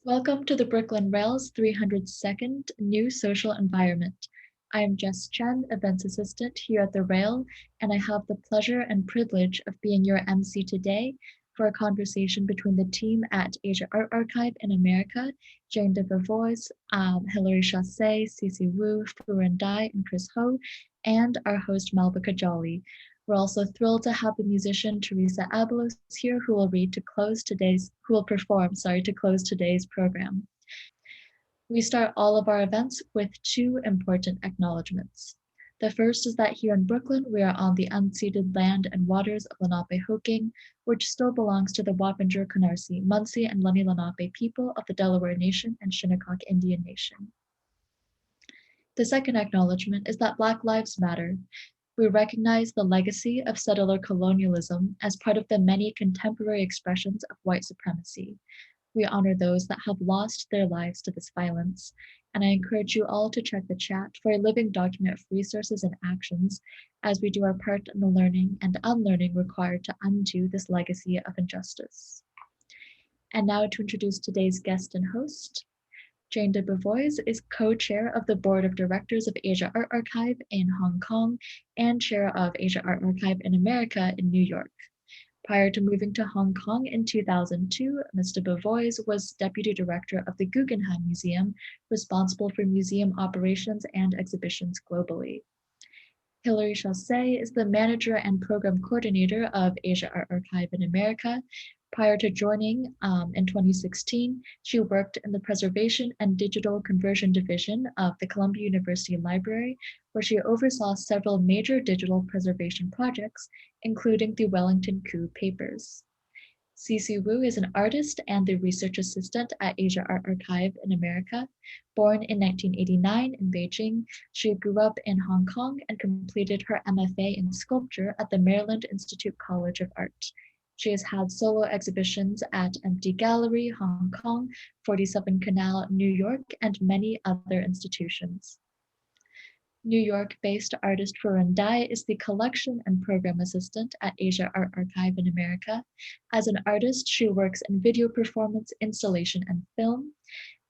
Welcome to the Brooklyn Rail's 302nd New Social Environment. I am Jess Chen, Events Assistant here at the Rail, and I have the pleasure and privilege of being your MC today for a conversation between the team at Asia Art Archive in America, Jane DeBevoise, Hilary Chasse, Cici Wu, Furen Dai, and Chris Ho, and our host Malvika Jolly. We're also thrilled to have the musician Theresa Abalos here who will perform to close today's program. We start all of our events with two important acknowledgements. The first is that here in Brooklyn, we are on the unceded land and waters of Lenape-Hoking, which still belongs to the Wappinger, Canarsie, Munsee, and Lenni Lenape people of the Delaware Nation and Shinnecock Indian Nation. The second acknowledgement is that Black Lives Matter. We recognize the legacy of settler colonialism as part of the many contemporary expressions of white supremacy. We honor those that have lost their lives to this violence, and I encourage you all to check the chat for a living document of resources and actions as we do our part in the learning and unlearning required to undo this legacy of injustice. And now to introduce today's guest and host. Jane DeBevoise is co-chair of the Board of Directors of Asia Art Archive in Hong Kong and chair of Asia Art Archive in America in New York. Prior to moving to Hong Kong in 2002, Ms. DeBevoise was deputy director of the Guggenheim Museum, responsible for museum operations and exhibitions globally. Hilary Chasse is the manager and program coordinator of Asia Art Archive in America. Prior to joining in 2016, she worked in the Preservation and Digital Conversion Division of the Columbia University Library, where she oversaw several major digital preservation projects, including the Wellington Coup papers. Cici Wu is an artist and the research assistant at Asia Art Archive in America. Born in 1989 in Beijing, she grew up in Hong Kong and completed her MFA in sculpture at the Maryland Institute College of Art. She has had solo exhibitions at Empty Gallery, Hong Kong, 47 Canal, New York, and many other institutions. New York-based artist Furen Dai is the collection and program assistant at Asia Art Archive in America. As an artist, she works in video performance, installation, and film.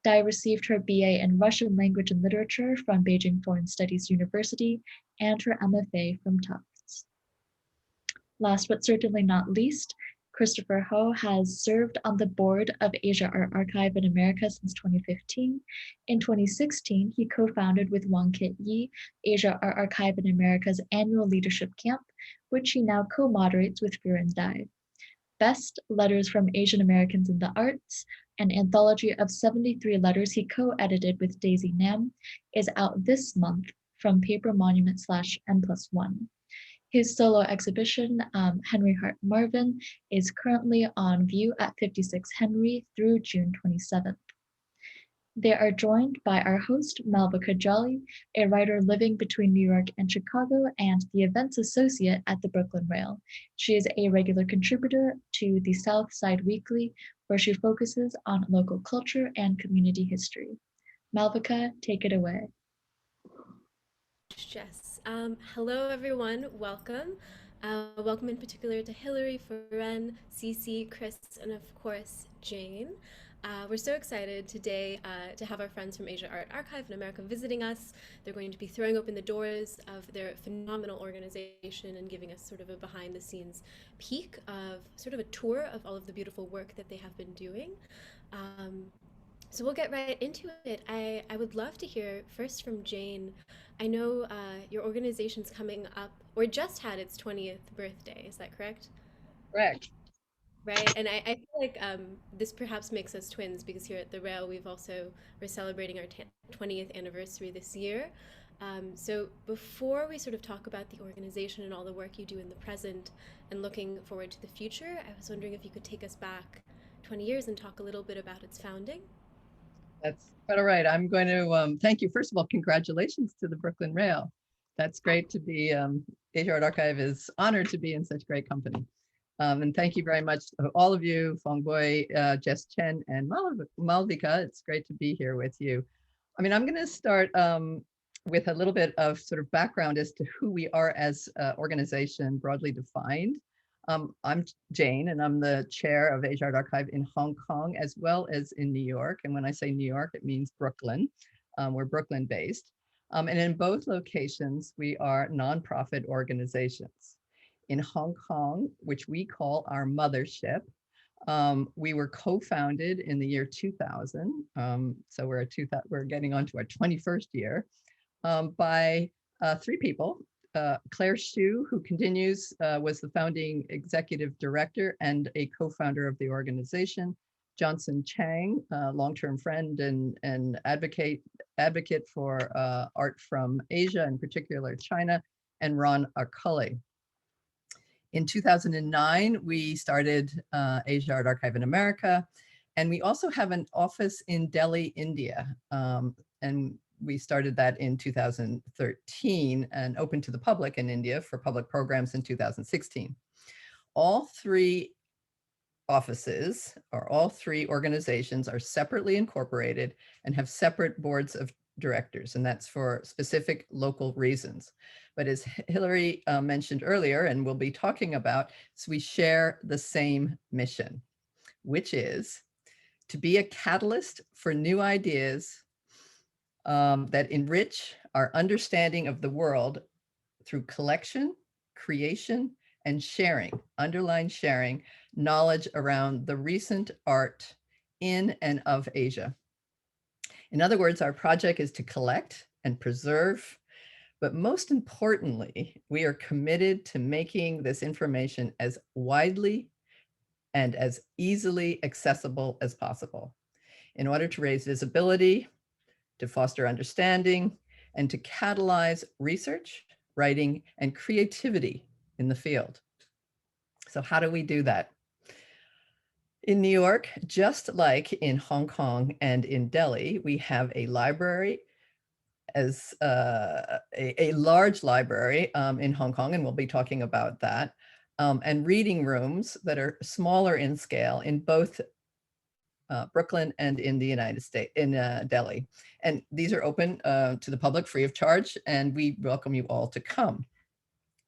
Dai received her BA in Russian language and literature from Beijing Foreign Studies University and her MFA from Tufts. Last but certainly not least, Christopher Ho has served on the board of Asia Art Archive in America since 2015. In 2016, he co-founded with Wang Kit Yi Asia Art Archive in America's annual leadership camp, which he now co-moderates with Furen Dai. Best Letters from Asian Americans in the Arts, an anthology of 73 letters he co-edited with Daisy Nam, is out this month from Paper Monument /N+1. His solo exhibition, Henry Hart Marvin, is currently on view at 56 Henry through June 27th. They are joined by our host, Malvika Jolly, a writer living between New York and Chicago and the events associate at the Brooklyn Rail. She is a regular contributor to the South Side Weekly, where she focuses on local culture and community history. Malvika, take it away. Yes. Hello, everyone. Welcome. Welcome in particular to Hilary, Furen, Cici, Chris, and of course, Jane. We're so excited today to have our friends from Asia Art Archive in America visiting us. They're going to be throwing open the doors of their phenomenal organization and giving us sort of a behind-the-scenes peek of sort of a tour of all of the beautiful work that they have been doing. So we'll get right into it. I would love to hear first from Jane. I know your organization's coming up, or just had its 20th birthday. Is that correct? Correct. Right. And I feel like this perhaps makes us twins because here at the Rail, we're celebrating our 20th anniversary this year. So before we sort of talk about the organization and all the work you do in the present and looking forward to the future, I was wondering if you could take us back 20 years and talk a little bit about its founding. That's quite all right. I'm going to thank you. First of all, congratulations to the Brooklyn Rail. That's great to be, Asia Art Archive is honored to be in such great company. And thank you very much to all of you, Fong Boy, Jess Chen, and Malvika. It's great to be here with you. I mean, I'm going to start with a little bit of sort of background as to who we are as an organization broadly defined. I'm Jane, and I'm the chair of Asia Art Archive in Hong Kong, as well as in New York. And when I say New York, it means Brooklyn. We're Brooklyn based. And in both locations, we are nonprofit organizations. In Hong Kong, which we call our mothership, we were co-founded in the year 2000. So we're getting on to our 21st year by three people. Claire Hsu, who continues, was the founding executive director and a co-founder of the organization. Johnson Chang, long-term friend and advocate for art from Asia, in particular China, and Ron Arculli. In 2009, we started Asia Art Archive in America, and we also have an office in Delhi, India. And we started that in 2013 and opened to the public in India for public programs in 2016. All three offices, or all three organizations, are separately incorporated and have separate boards of directors, and that's for specific local reasons. But as Hilary mentioned earlier, and we'll be talking about, so we share the same mission, which is to be a catalyst for new ideas that enrich our understanding of the world through collection, creation, and sharing, underline sharing, knowledge around the recent art in and of Asia. In other words, our project is to collect and preserve, but most importantly, we are committed to making this information as widely and as easily accessible as possible in order to raise visibility, to foster understanding, and to catalyze research, writing, and creativity in the field. So how do we do that? In New York, just like in Hong Kong and in Delhi, we have a library, as a large library in Hong Kong, and we'll be talking about that, and reading rooms that are smaller in scale in both Brooklyn and in the United States, in Delhi. And these are open to the public free of charge, and we welcome you all to come.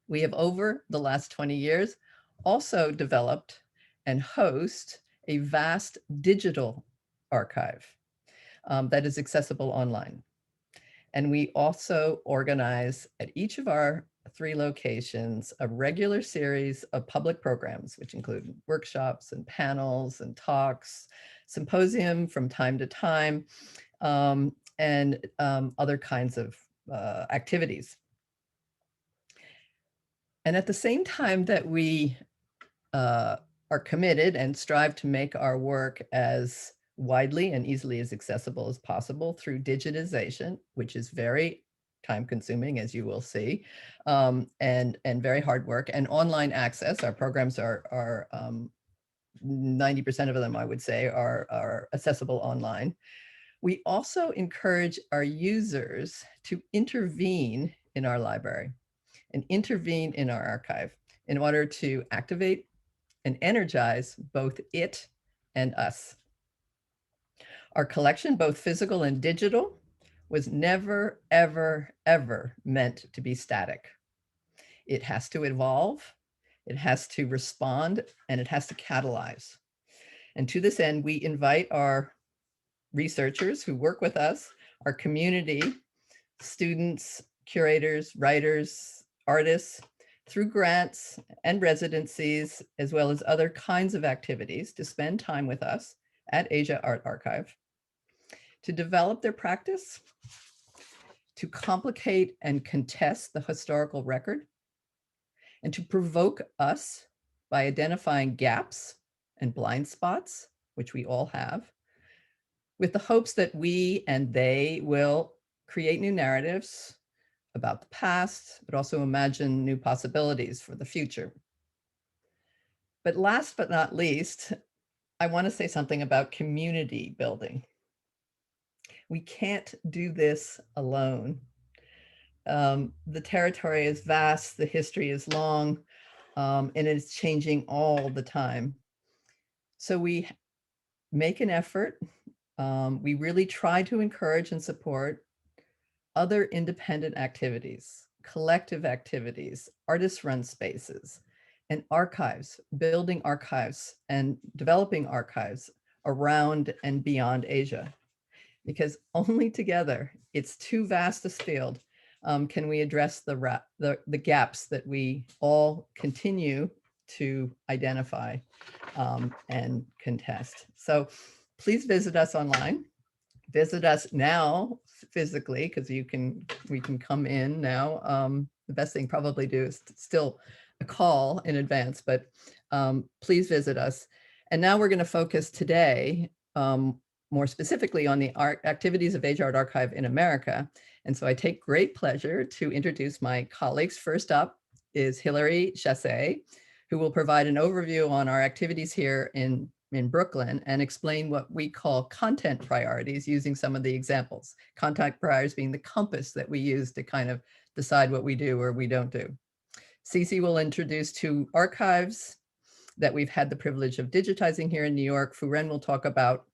We have, over the last 20 years, also developed and host a vast digital archive that is accessible online. And we also organize at each of our three locations a regular series of public programs, which include workshops and panels and talks, symposium from time to time, and other kinds of activities. And at the same time that we are committed and strive to make our work as widely and easily as accessible as possible through digitization, which is very time consuming, as you will see, and very hard work, and online access. Our programs are 90% of them, I would say, are accessible online. We also encourage our users to intervene in our library and intervene in our archive in order to activate and energize both it and us. Our collection, both physical and digital, was never, ever, ever meant to be static. It has to evolve, it has to respond, and it has to catalyze. And to this end, we invite our researchers who work with us, our community, students, curators, writers, artists, through grants and residencies, as well as other kinds of activities, to spend time with us at Asia Art Archive, to develop their practice, to complicate and contest the historical record, and to provoke us by identifying gaps and blind spots, which we all have, with the hopes that we and they will create new narratives about the past, but also imagine new possibilities for the future. But last but not least, I want to say something about community building. We can't do this alone. The territory is vast, the history is long, and it's changing all the time. So we make an effort. We really try to encourage and support other independent activities, collective activities, artist-run spaces, and archives, building archives and developing archives around and beyond Asia. Because only together, it's too vast a field, can we address the gaps that we all continue to identify and contest. So please visit us online. Visit us now physically, because we can come in now. The best thing probably do is still a call in advance, but please visit us. And now we're going to focus today more specifically on the activities of Asia Art Archive in America. And so I take great pleasure to introduce my colleagues. First up is Hilary Chasse, who will provide an overview on our activities here in Brooklyn and explain what we call content priorities using some of the examples. Content priorities being the compass that we use to kind of decide what we do or we don't do. Cici will introduce two archives that we've had the privilege of digitizing here in New York. Furen will talk about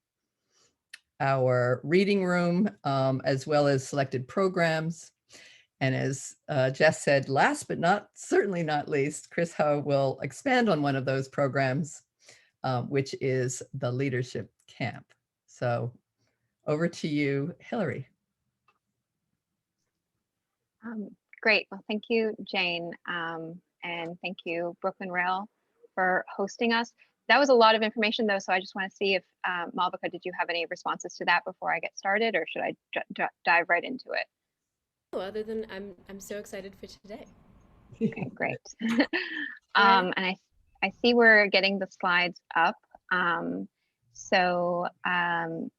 our reading room, as well as selected programs. And as Jess said, last but certainly not least, Chris Ho will expand on one of those programs, which is the Leadership Camp. So over to you, Hilary. Great. Well, thank you, Jane. And thank you, Brooklyn Rail, for hosting us. That was a lot of information, though, so I just want to see if, Malvika, did you have any responses to that before I get started, or should I dive right into it? Oh, other than I'm so excited for today. Okay, great. And I see we're getting the slides up. So I'm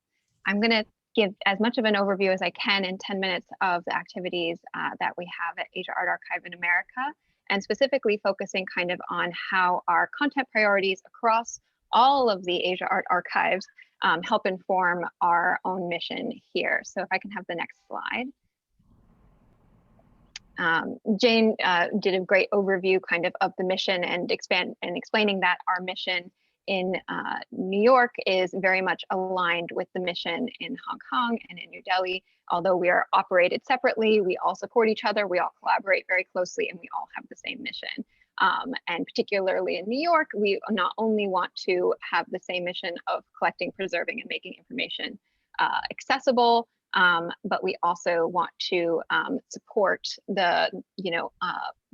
going to give as much of an overview as I can in 10 minutes of the activities that we have at Asia Art Archive in America, and specifically focusing kind of on how our content priorities across all of the Asia Art Archives help inform our own mission here. So if I can have the next slide. Jane did a great overview kind of the mission and explaining that our mission in New York is very much aligned with the mission in Hong Kong and in New Delhi. Although we are operated separately, we all support each other, we all collaborate very closely, and we all have the same mission. And particularly in New York, we not only want to have the same mission of collecting, preserving, and making information accessible, but we also want to support the,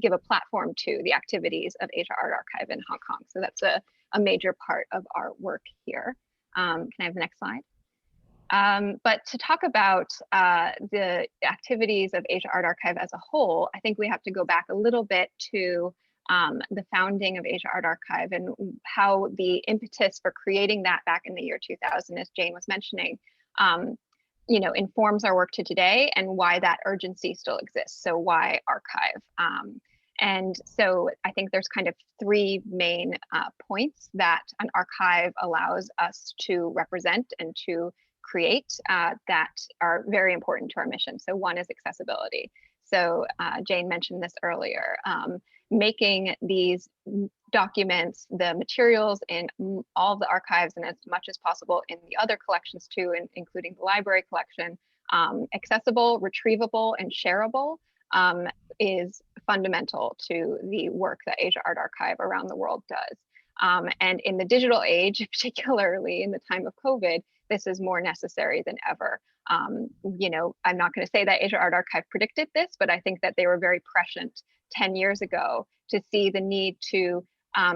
give a platform to the activities of Asia Art Archive in Hong Kong. So that's a major part of our work here. Can I have the next slide? But to talk about the activities of Asia Art Archive as a whole, I think we have to go back a little bit to the founding of Asia Art Archive and how the impetus for creating that back in the year 2000, as Jane was mentioning, informs our work to today and why that urgency still exists. So why archive? And so I think there's kind of three main points that an archive allows us to represent and to create that are very important to our mission. So one is accessibility. So Jane mentioned this earlier, making these documents, the materials in all of the archives and as much as possible in the other collections too, including the library collection, accessible, retrievable, and shareable is fundamental to the work that Asia Art Archive around the world does. And in the digital age, particularly in the time of COVID, this is more necessary than ever. I'm not going to say that Asia Art Archive predicted this, but I think that they were very prescient 10 years ago to see the need to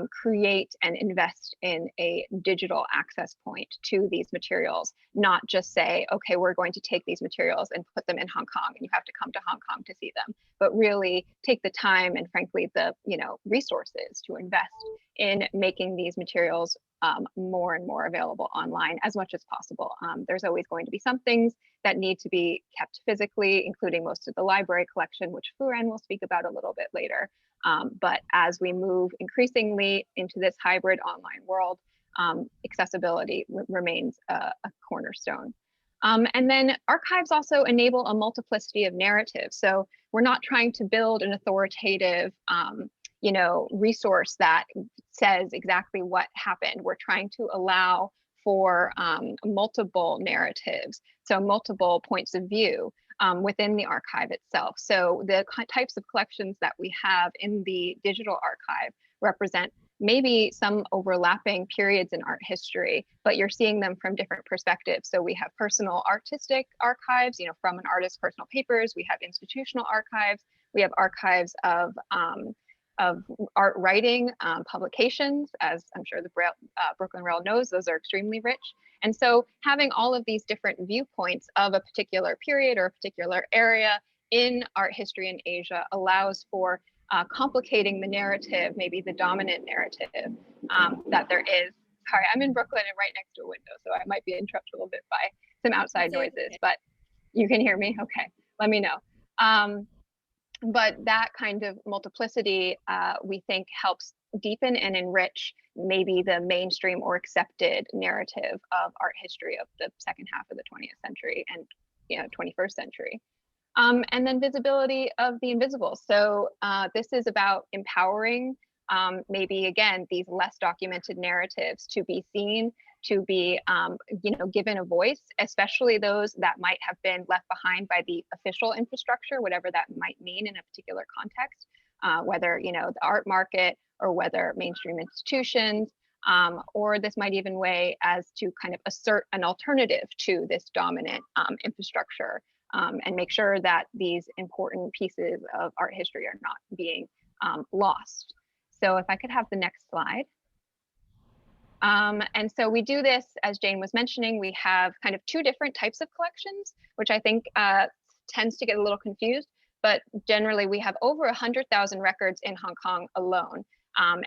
create and invest in a digital access point to these materials, not just say, okay, we're going to take these materials and put them in Hong Kong and you have to come to Hong Kong to see them, but really take the time and frankly the resources to invest in making these materials more and more available online as much as possible. There's always going to be some things that need to be kept physically, including most of the library collection, which Furen will speak about a little bit later. But as we move increasingly into this hybrid online world, accessibility remains a cornerstone. And then archives also enable a multiplicity of narratives. So we're not trying to build an authoritative resource that says exactly what happened. We're trying to allow for multiple narratives, so multiple points of view within the archive itself. So the types of collections that we have in the digital archive represent maybe some overlapping periods in art history, but you're seeing them from different perspectives. So we have personal artistic archives, from an artist's personal papers. We have institutional archives. We have archives of art writing, publications, as I'm sure the Brooklyn Rail knows, those are extremely rich. And so having all of these different viewpoints of a particular period or a particular area in art history in Asia allows for complicating the narrative, maybe the dominant narrative that there is. Sorry, I'm in Brooklyn and right next to a window, so I might be interrupted a little bit by some outside noises, okay. but you can hear me? Okay, let me know. But that kind of multiplicity, we think, helps deepen and enrich maybe the mainstream or accepted narrative of art history of the second half of the 20th century and 21st century. And then visibility of the invisible. So this is about empowering maybe, again, these less documented narratives to be seen, to be given a voice, especially those that might have been left behind by the official infrastructure, whatever that might mean in a particular context, whether the art market or whether mainstream institutions, or this might even weigh as to kind of assert an alternative to this dominant infrastructure. And make sure that these important pieces of art history are not being lost. So if I could have the next slide. And so we do this, as Jane was mentioning, we have kind of two different types of collections, which I think tends to get a little confused, but generally we have over 100,000 records in Hong Kong alone.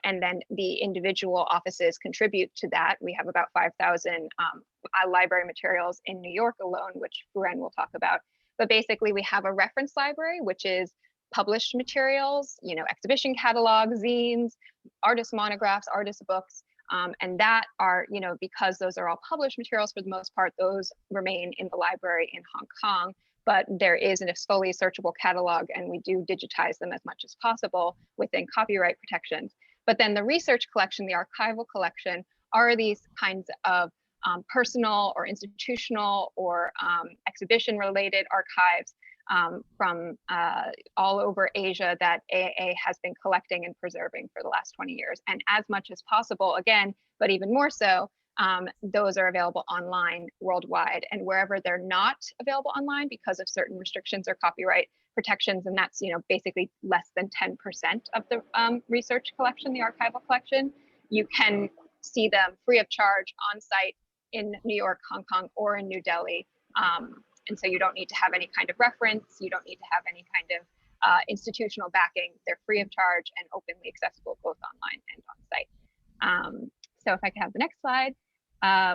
And then the individual offices contribute to that. We have about 5,000 library materials in New York alone, which Furen will talk about. But basically we have a reference library, which is published materials, exhibition catalogs, zines, artist monographs, artist books. And that are, because those are all published materials for the most part, those remain in the library in Hong Kong. But there is a fully searchable catalog, and we do digitize them as much as possible within copyright protections. But then the research collection, the archival collection, are these kinds of personal or institutional or exhibition-related archives from all over Asia that AAA has been collecting and preserving for the last 20 years. And as much as possible, again, but even more so, those are available online worldwide. And wherever they're not available online because of certain restrictions or copyright protections, and that's basically less than 10% of the research collection, the archival collection, you can see them free of charge on site in New York, Hong Kong, or in New Delhi. And so you don't need to have any kind of reference, you don't need to have any kind of institutional backing. They're free of charge and openly accessible both online and on site. So if I could have the next slide,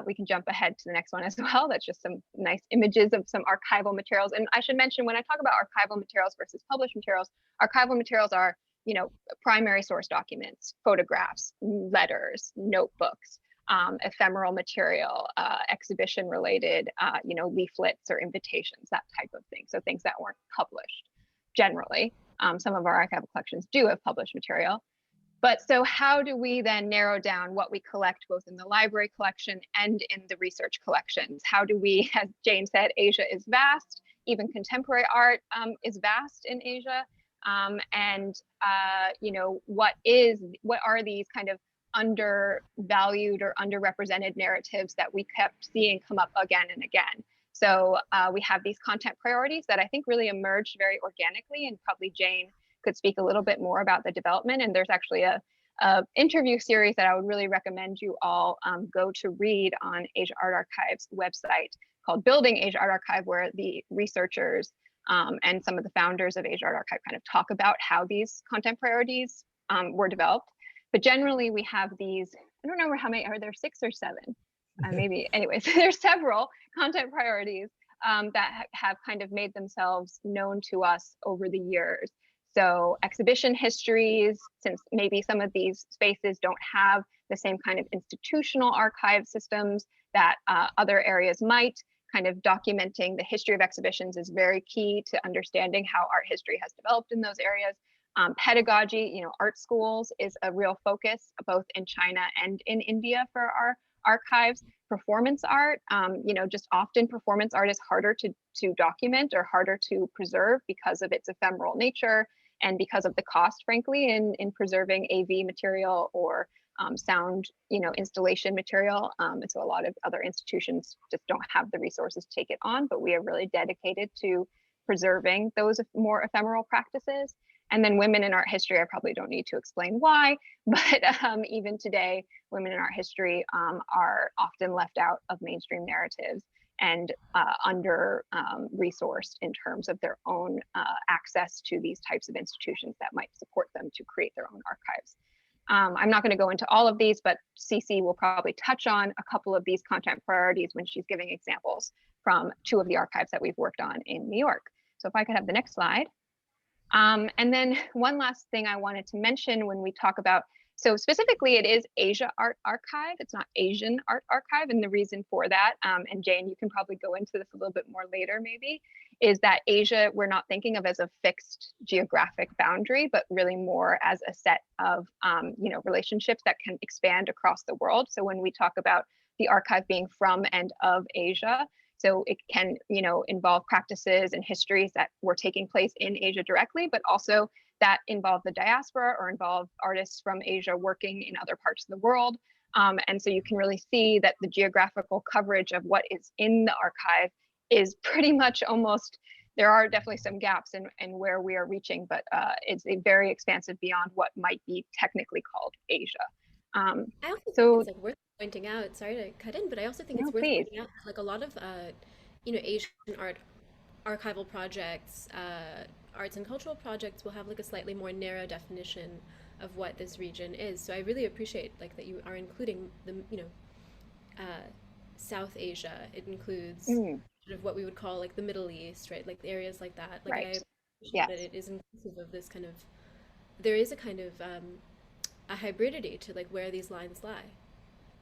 we can jump ahead to the next one as well. That's just some nice images of some archival materials. And I should mention, when I talk about archival materials versus published materials are, primary source documents, photographs, letters, notebooks, ephemeral material, exhibition related, leaflets or invitations, that type of thing. So things that weren't published generally. Some of our archival collections do have published material. But so how do we then narrow down what we collect both in the library collection and in the research collections? How do we, as Jane said, Asia is vast, even contemporary art is vast in Asia. What are these kind of undervalued or underrepresented narratives that we kept seeing come up again and again? So we have these content priorities that I think really emerged very organically, and probably Jane could speak a little bit more about the development. And there's actually a interview series that I would really recommend you all go to read on Asia Art Archive's website called Building Asia Art Archive, where the researchers and some of the founders of Asia Art Archive kind of talk about how these content priorities were developed. But generally we have these, I don't remember how many, are there 6 or 7? Maybe, anyways, there's several content priorities that have kind of made themselves known to us over the years. So exhibition histories, since maybe some of these spaces don't have the same kind of institutional archive systems that other areas might, kind of documenting the history of exhibitions is very key to understanding how art history has developed in those areas. Pedagogy, art schools is a real focus both in China and in India for our archives. Performance art, just often performance art is harder to document or harder to preserve because of its ephemeral nature. And because of the cost, frankly, in preserving AV material or sound, installation material. And so a lot of other institutions just don't have the resources to take it on, but we are really dedicated to preserving those more ephemeral practices. And then women in art history, I probably don't need to explain why, but even today, women in art history are often left out of mainstream narratives and under resourced in terms of their own access to these types of institutions that might support them to create their own archives. I'm not going to go into all of these, but Cici will probably touch on a couple of these content priorities when she's giving examples from two of the archives that we've worked on in New York. So if I could have the next slide. And then one last thing I wanted to mention when we talk about, so specifically it is Asia Art Archive, it's not Asian Art Archive, and the reason for that, and Jane, you can probably go into this a little bit more later maybe, is that Asia we're not thinking of as a fixed geographic boundary, but really more as a set of relationships that can expand across the world. So when we talk about the archive being from and of Asia, so it can, involve practices and histories that were taking place in Asia directly, but also that involve the diaspora or involve artists from Asia working in other parts of the world. And so you can really see that the geographical coverage of what is in the archive is pretty much almost, there are definitely some gaps in where we are reaching, but it's a very expansive beyond what might be technically called Asia. I also think it's worth pointing out, sorry to cut in, but I also think it's worth pointing out, like a lot of, Asian art archival projects, arts and cultural projects will have like a slightly more narrow definition of what this region is. So I really appreciate like that you are including the, South Asia. It includes sort of what we would call like the Middle East, right? Like areas like that. Like I appreciate that it is inclusive of this kind of, there is a kind of a hybridity to like where these lines lie.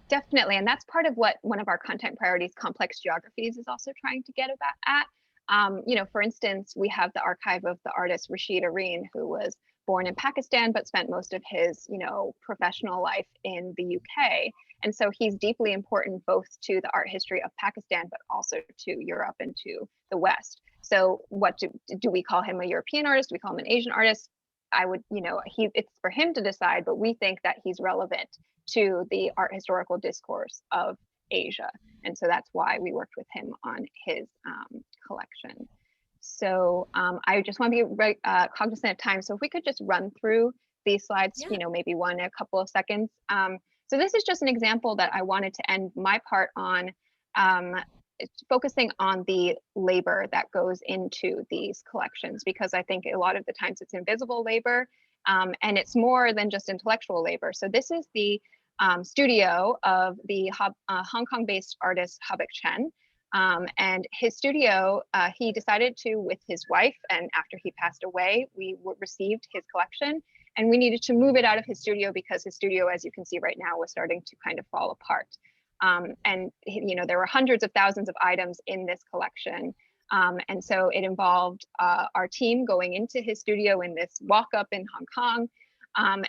Definitely, and that's part of what one of our content priorities, complex geographies, is also trying to get at. For instance, we have the archive of the artist Rashid Areen, who was born in Pakistan but spent most of his, professional life in the UK. And so he's deeply important both to the art history of Pakistan, but also to Europe and to the West. So what do we call him a European artist? Do we call him an Asian artist? I would, it's for him to decide, but we think that he's relevant to the art historical discourse of Asia. And so that's why we worked with him on his collection. So I just want to be cognizant of time. So if we could just run through these slides, maybe one in a couple of seconds. So this is just an example that I wanted to end my part on, focusing on the labor that goes into these collections, because I think a lot of the times it's invisible labor, and it's more than just intellectual labor. So this is the studio of the Hong Kong-based artist Habik Chen. And his studio, he decided to, with his wife, and after he passed away, we received his collection, and we needed to move it out of his studio because his studio, as you can see right now, was starting to kind of fall apart. And there were hundreds of thousands of items in this collection. And so it involved our team going into his studio in this walk-up in Hong Kong,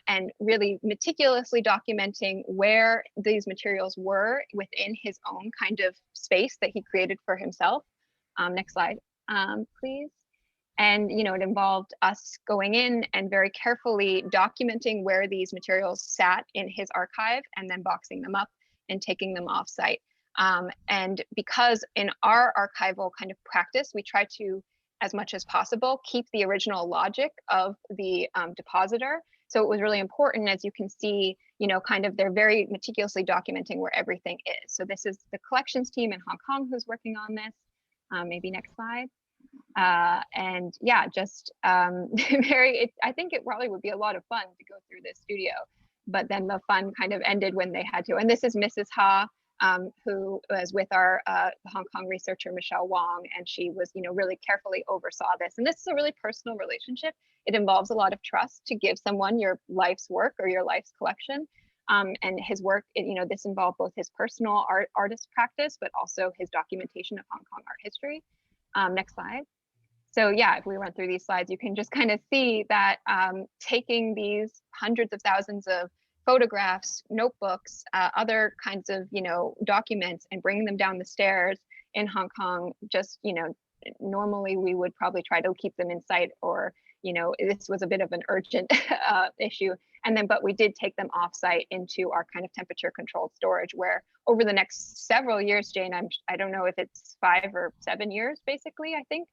and really meticulously documenting where these materials were within his own kind of space that he created for himself. Next slide, please. And it involved us going in and very carefully documenting where these materials sat in his archive and then boxing them up and taking them off site. And because in our archival kind of practice, we try to, as much as possible, keep the original logic of the depositor. So it was really important, as you can see, kind of they're very meticulously documenting where everything is. So this is the collections team in Hong Kong who's working on this. Maybe next slide. And yeah, just I think it probably would be a lot of fun to go through this studio, but then the fun kind of ended when they had to. And this is Mrs. Ha, who was with our Hong Kong researcher, Michelle Wong, and she was, really carefully oversaw this. And this is a really personal relationship. It involves a lot of trust to give someone your life's work or your life's collection. And his work, this involved both his personal artist practice, but also his documentation of Hong Kong art history. Next slide. So yeah, if we run through these slides, you can just kind of see that taking these hundreds of thousands of photographs, notebooks, other kinds of, documents, and bringing them down the stairs in Hong Kong, just, normally we would probably try to keep them in sight or, this was a bit of an urgent issue. And then, but we did take them offsite into our kind of temperature controlled storage, where over the next several years, Jane, I don't know if it's 5 or 7 years, basically, I think,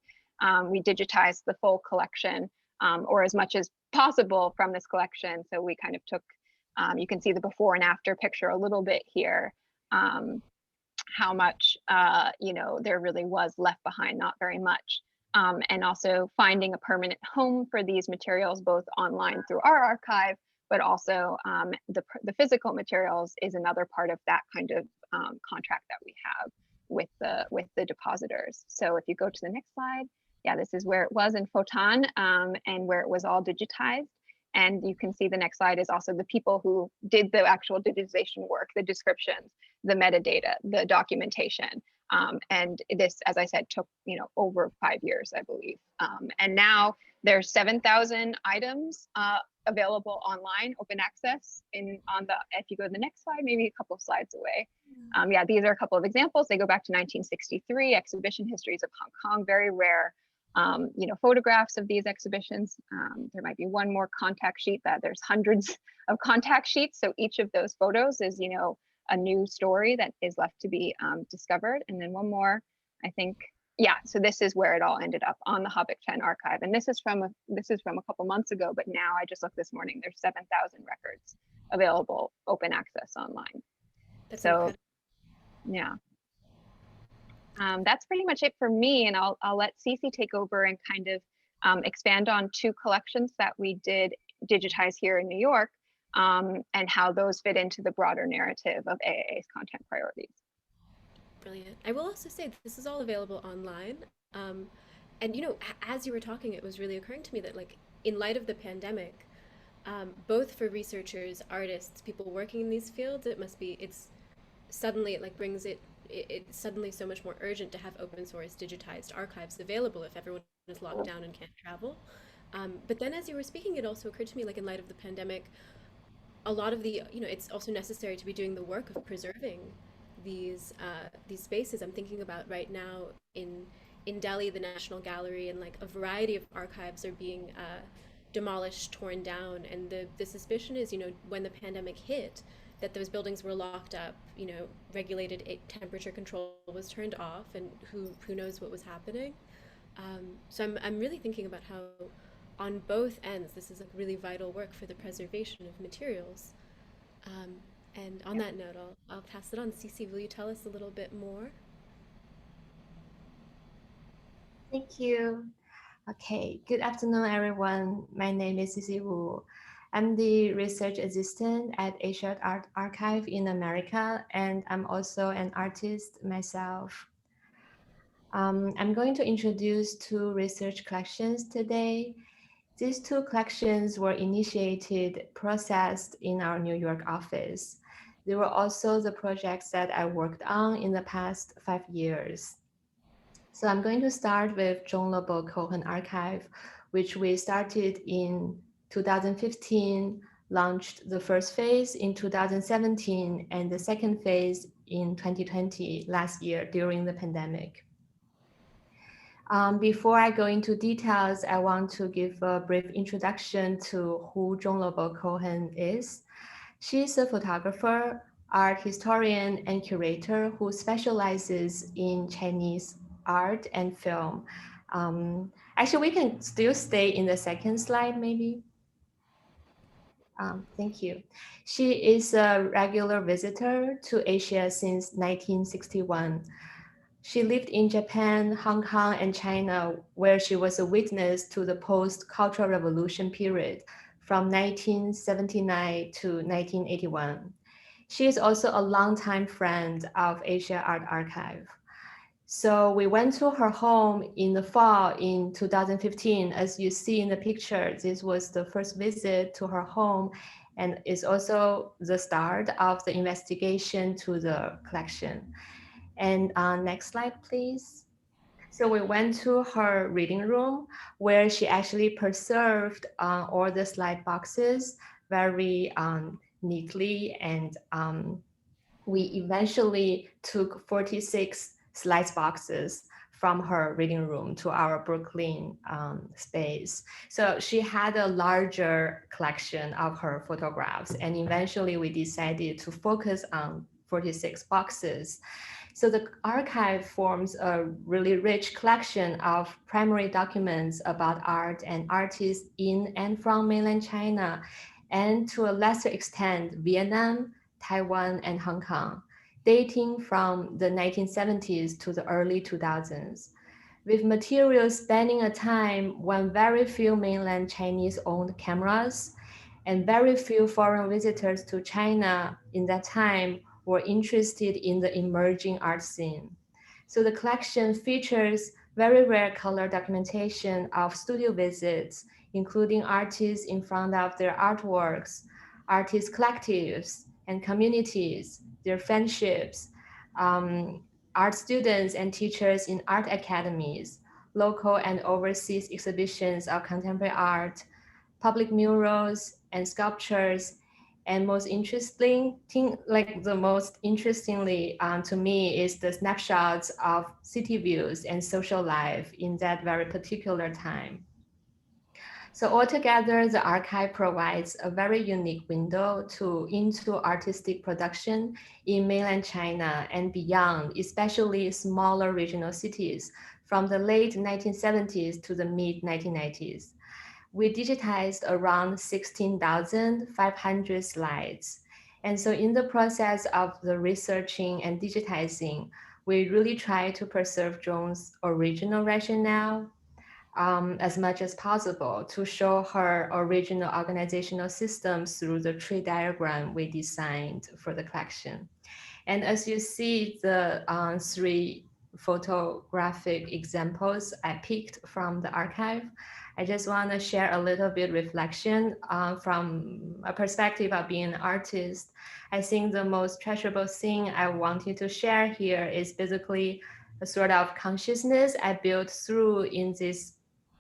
we digitized the full collection, or as much as possible from this collection. So we kind of took, you can see the before and after picture a little bit here, how much, there really was left behind, not very much. And also finding a permanent home for these materials, both online through our archive, but also the physical materials is another part of that kind of contract that we have with the depositors. So if you go to the next slide, yeah, this is where it was in Photon, and where it was all digitized. And you can see the next slide is also the people who did the actual digitization work, the descriptions, the metadata, the documentation. And this, as I said, took over 5 years, I believe. And now there's 7,000 items available online, open access. If you go to the next slide, maybe a couple of slides away. Yeah, these are a couple of examples. They go back to 1963, exhibition histories of Hong Kong, very rare. Photographs of these exhibitions. There might be one more contact sheet. That there's hundreds of contact sheets. So each of those photos is, a new story that is left to be discovered. And then one more, I think, yeah. So this is where it all ended up, on the Habak Chen archive. And this is from a couple months ago, but now I just looked this morning. There's 7,000 records available, open access online. That's so incredible. Yeah. That's pretty much it for me, and I'll let Cici take over and kind of expand on 2 collections that we did digitize here in New York, and how those fit into the broader narrative of AAA's content priorities. Brilliant. I will also say this is all available online. And as you were talking, it was really occurring to me that, like, in light of the pandemic, both for researchers, artists, people working in these fields, it's suddenly, it like brings it's suddenly so much more urgent to have open source digitized archives available if everyone is locked down and can't travel. But then as you were speaking, it also occurred to me, like, in light of the pandemic, a lot of the, it's also necessary to be doing the work of preserving these spaces. I'm thinking about right now in Delhi, the National Gallery, and like a variety of archives are being demolished, torn down, and the suspicion is, when the pandemic hit, that those buildings were locked up, regulated temperature control was turned off, and who knows what was happening. So I'm really thinking about how on both ends this is like really vital work for the preservation of materials. And on that note, I'll pass it on. Cici, will you tell us a little bit more? Thank you. Okay, good afternoon, everyone. My name is Cici Wu. I'm the research assistant at Asia Art Archive in America, and I'm also an artist myself. I'm going to introduce 2 research collections today. These 2 collections were initiated, processed in our New York office. They were also the projects that I worked on in the past 5 years. So I'm going to start with Zhonglebo Cohen Archive, which we started in 2015, launched the first phase in 2017, and the second phase in 2020, last year during the pandemic. Before I go into details, I want to give a brief introduction to who Zhonglebo Cohen is. She's a photographer, art historian, and curator who specializes in Chinese art and film. Actually, we can still stay in the second slide, maybe. Thank you. She is a regular visitor to Asia since 1961. She lived in Japan, Hong Kong, and China, where she was a witness to the post-Cultural Revolution period from 1979 to 1981. She is also a longtime friend of Asia Art Archive. So we went to her home in the fall in 2015. As you see in the picture, this was the first visit to her home, and is also the start of the investigation to the collection. And next slide, please. So we went to her reading room where she actually preserved all the slide boxes very neatly. And we eventually took 46 slice boxes from her reading room to our Brooklyn space. So she had a larger collection of her photographs, and eventually we decided to focus on 46 boxes. So the archive forms a really rich collection of primary documents about art and artists in and from mainland China, and to a lesser extent, Vietnam, Taiwan, and Hong Kong, dating from the 1970s to the early 2000s, with materials spanning a time when very few mainland Chinese owned cameras and very few foreign visitors to China in that time were interested in the emerging art scene. So the collection features very rare color documentation of studio visits, including artists in front of their artworks, artist collectives and communities, their friendships, art students and teachers in art academies, local and overseas exhibitions of contemporary art, public murals and sculptures, and most interesting thing, like the most interestingly to me, is the snapshots of city views and social life in that very particular time. So altogether, the archive provides a very unique window into artistic production in mainland China and beyond, especially smaller regional cities from the late 1970s to the mid 1990s. We digitized around 16,500 slides. And so in the process of the researching and digitizing, we really try to preserve Zhong's original rationale as much as possible to show her original organizational systems through the tree diagram we designed for the collection. And as you see, the three photographic examples I picked from the archive, I just want to share a little bit reflection from a perspective of being an artist. I think the most treasurable thing I wanted to share here is basically a sort of consciousness I built through in this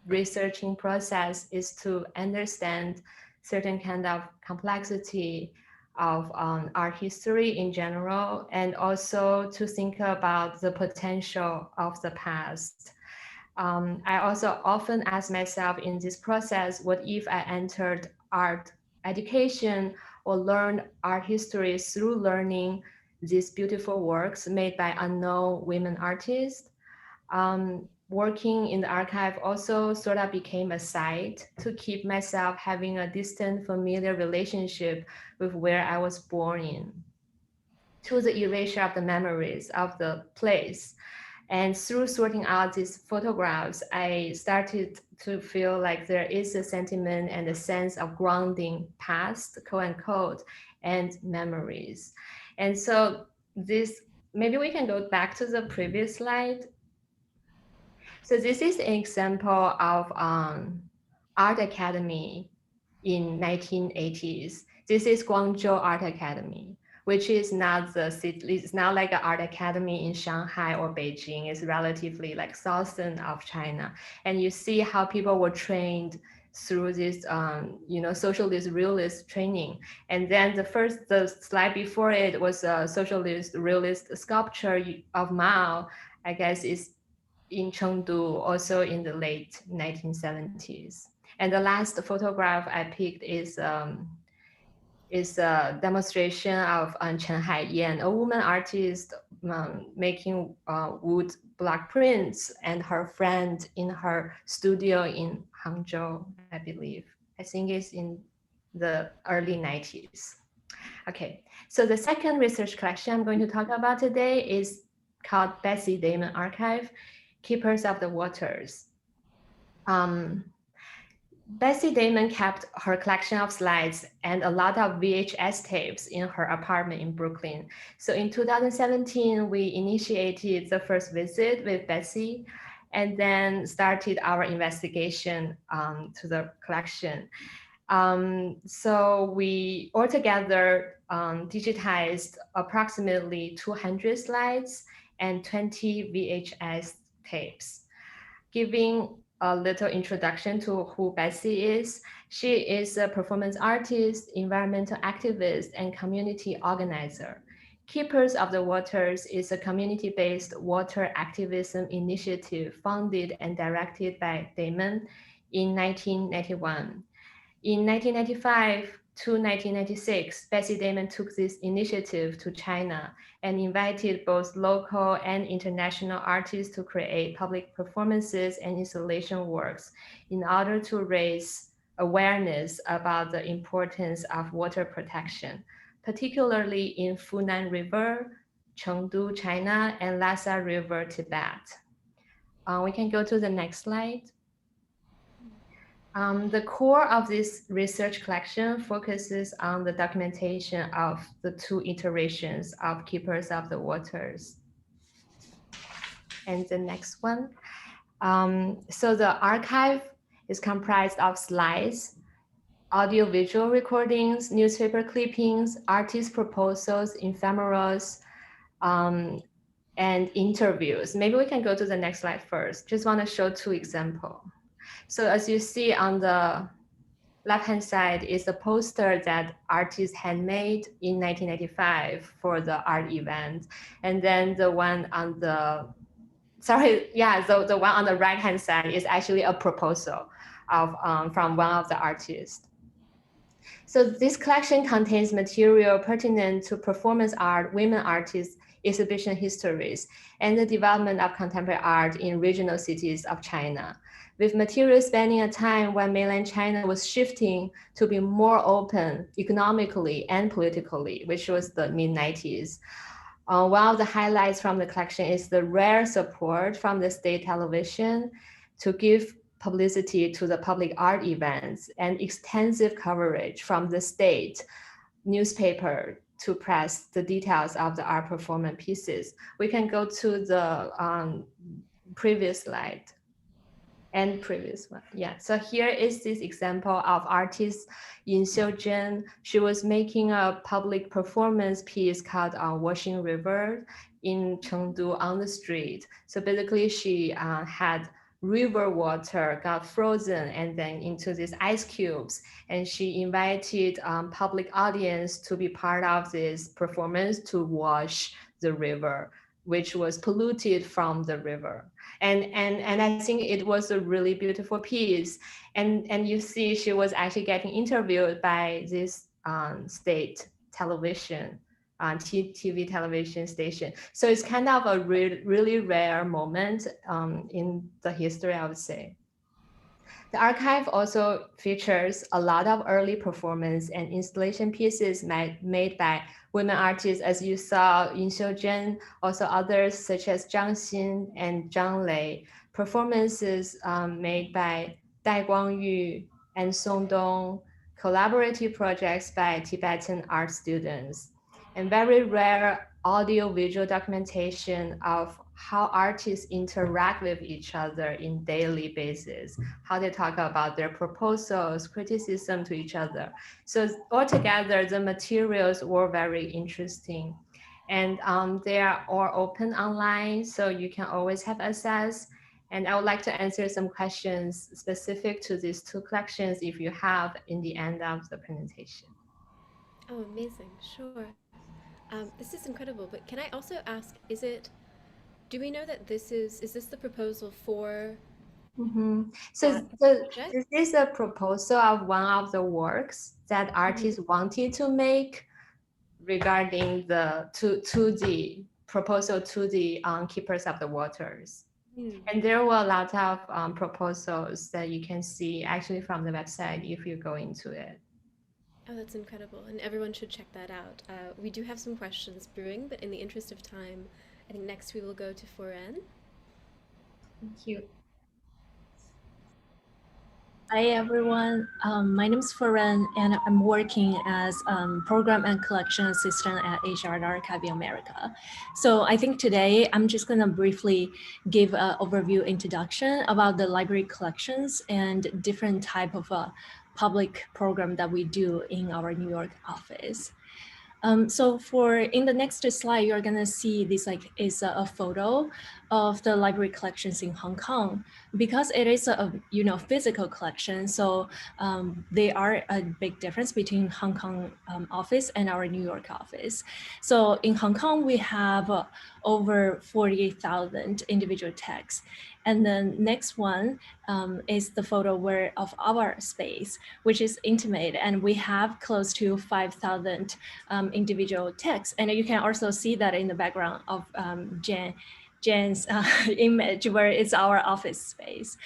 researching process is to understand certain kind of complexity of art history in general, and also to think about the potential of the past. I also often ask myself in this process, what if I entered art education or learned art history through learning these beautiful works made by unknown women artists? Working in the archive also sort of became a site to keep myself having a distant, familiar relationship with where I was born in, to the erasure of the memories of the place. And through sorting out these photographs, I started to feel like there is a sentiment and a sense of grounding past, quote unquote, and memories. And so this, maybe we can go back to the previous slide. So this is an example of art academy in 1980s. This is Guangzhou Art Academy, which is not the city, it's not like an art academy in Shanghai or Beijing. It's relatively like southern of China. And you see how people were trained through this, socialist realist training. And then the slide before it was a socialist realist sculpture of Mao, I guess is in Chengdu, also in the late 1970s. And the last photograph I picked is a demonstration of Chen Haiyan, a woman artist making wood block prints, and her friend in her studio in Hangzhou, I believe. I think it's in the early 90s. Okay, so the second research collection I'm going to talk about today is called Bessie Damon Archive, Keepers of the Waters. Bessie Damon kept her collection of slides and a lot of VHS tapes in her apartment in Brooklyn. So in 2017, we initiated the first visit with Bessie and then started our investigation to the collection. So we altogether digitized approximately 200 slides and 20 VHS tapes. Giving a little introduction to who Bessie is, she is a performance artist, environmental activist, and community organizer. Keepers of the Waters is a community-based water activism initiative founded and directed by Damon in 1991. In 1995 to 1996, Bessie Damon took this initiative to China and invited both local and international artists to create public performances and installation works in order to raise awareness about the importance of water protection, particularly in Funan River, Chengdu, China, and Lhasa River, Tibet. We can go to the next slide. The core of this research collection focuses on the documentation of the two iterations of Keepers of the Waters. And the next one. So the archive is comprised of slides, audiovisual recordings, newspaper clippings, artist proposals, ephemerals, and interviews. Maybe we can go to the next slide first. Just want to show two examples. So as you see on the left-hand side is the poster that artists handmade in 1995 for the art event. And then the one on the, the one on the right-hand side is actually a proposal of, from one of the artists. So this collection contains material pertinent to performance art, women artists, exhibition histories, and the development of contemporary art in regional cities of China, with materials spanning a time when mainland China was shifting to be more open economically and politically, which was the mid-90s. One of the highlights from the collection is the rare support from the state television to give publicity to the public art events and extensive coverage from the state newspaper to press the details of the art performance pieces. We can go to the previous slide and previous one. Yeah, so here is this example of artist Yin Xiuzhen. She was making a public performance piece called Washing River in Chengdu on the street. So basically she had river water got frozen and then into these ice cubes. And she invited public audience to be part of this performance to wash the river, which was polluted from the river. And I think it was a really beautiful piece. And you see, she was actually getting interviewed by this state television, TV television station. So it's kind of a really rare moment in the history, I would say. The archive also features a lot of early performance and installation pieces made by women artists, as you saw Yin Xiuzhen, also others such as Zhang Xin and Zhang Lei, performances made by Dai Guangyu and Song Dong, collaborative projects by Tibetan art students, and very rare audio-visual documentation of how artists interact with each other in daily basis, how they talk about their proposals, criticism to each other. So altogether, the materials were very interesting. And they are all open online, so you can always have access. And I would like to answer some questions specific to these two collections if you have in the end of the presentation. Oh, amazing, sure. This is incredible, but can I also ask, do we know that is this the proposal for? Mm-hmm. So this is a proposal of one of the works that artists wanted to make regarding the proposal to the Keepers of the Waters. And there were a lot of proposals that you can see actually from the website if you go into it. Oh, that's incredible. And everyone should check that out. We do have some questions brewing, but in the interest of time, I think next we will go to Furen. Thank you. Hi, everyone. My name is Furen, and I'm working as Program and Collection Assistant at Asia Art Archive in America. So I think today I'm just going to briefly give an overview introduction about the library collections and different type of public program that we do in our New York office. So in the next slide, you're gonna see this is a photo of the library collections in Hong Kong, because it is a physical collection. So they are a big difference between Hong Kong office and our New York office. So in Hong Kong, we have over 48,000 individual texts. And then next one is the photo of our space, which is intimate, and we have close to 5,000 individual texts. And you can also see that in the background of Jen's image, where it's our office space.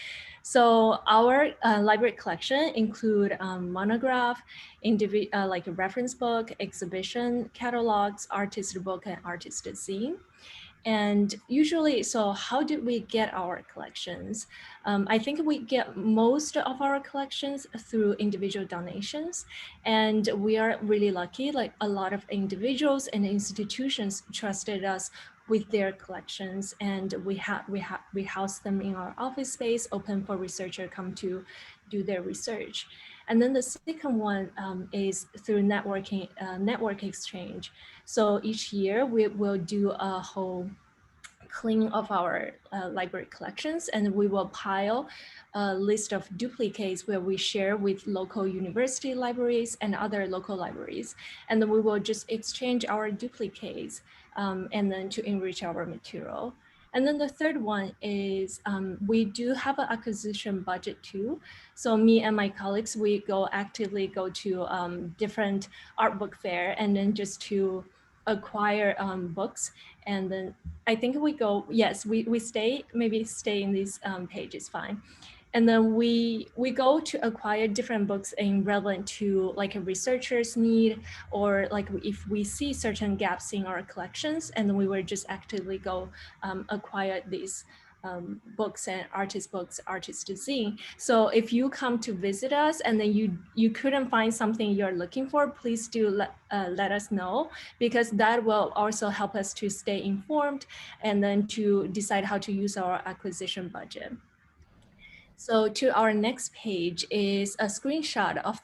So our library collection include monograph, like a reference book, exhibition, catalogs, artist book, and artist zine. And usually, so how did we get our collections? I think we get most of our collections through individual donations. And we are really lucky, like a lot of individuals and institutions trusted us with their collections, and we house them in our office space, open for researcher come to do their research. And then the second one is through network exchange. So each year we will do a whole clean of our library collections, and we will pile a list of duplicates where we share with local university libraries and other local libraries. And then we will just exchange our duplicates and then to enrich our material. And then the third one is we do have an acquisition budget too. So me and my colleagues, we actively go to different art book fair and then just to acquire books. And then I think we go, yes, we stay in these pages, fine. And then we go to acquire different books in relevant to like a researcher's need, or like if we see certain gaps in our collections, and then we will just actively go acquire these books and artist zine. So if you come to visit us and then you couldn't find something you're looking for, please do let us know, because that will also help us to stay informed and then to decide how to use our acquisition budget. So to our next page is a screenshot of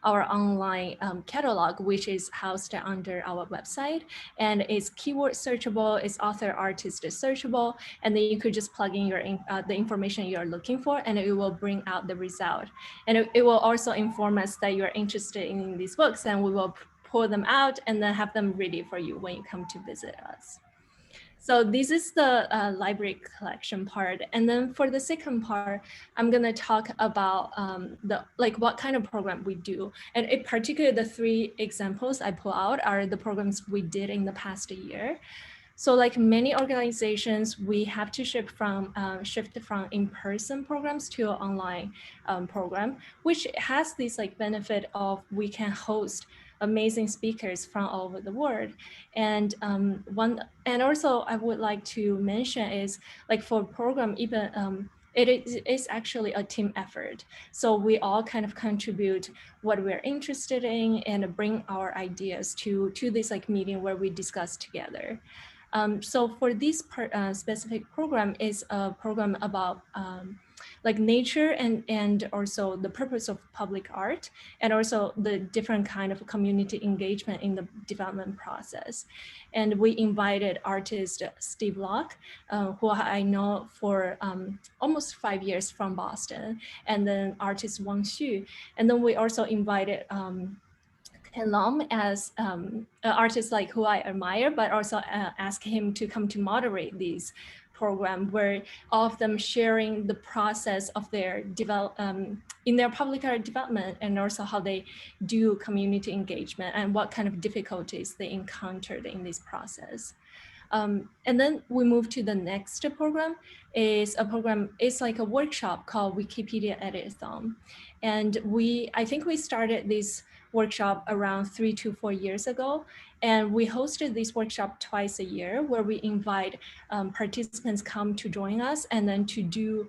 our online catalog, which is housed under our website, and it's keyword searchable, it's author artist searchable, and then you could just plug in the information you're looking for, and it will bring out the result. And it will also inform us that you're interested in these books, and we will pull them out and then have them ready for you when you come to visit us. So this is the library collection part. And then for the second part, I'm gonna talk about what kind of program we do. And in particular, the three examples I pull out are the programs we did in the past year. So like many organizations, we have to shift from in-person programs to an online program, which has this like benefit of we can host amazing speakers from all over the world. And also I would like to mention is like for program, even it is actually a team effort. So we all kind of contribute what we're interested in and bring our ideas to this like meeting where we discuss together. So for this specific program is a program about like nature and also the purpose of public art, and also the different kind of community engagement in the development process. And we invited artist Steve Locke, who I know for almost 5 years from Boston, and then artist Wang Xu. And then we also invited Ken Lom as an artist like who I admire, but also ask him to come to moderate these program where all of them sharing the process of their in their public art development, and also how they do community engagement and what kind of difficulties they encountered in this process. And then we move to the next program. It's like a workshop called Wikipedia Editathon. And I think we started this workshop around 3 to 4 years ago. And we hosted this workshop twice a year where we invite participants come to join us and then to do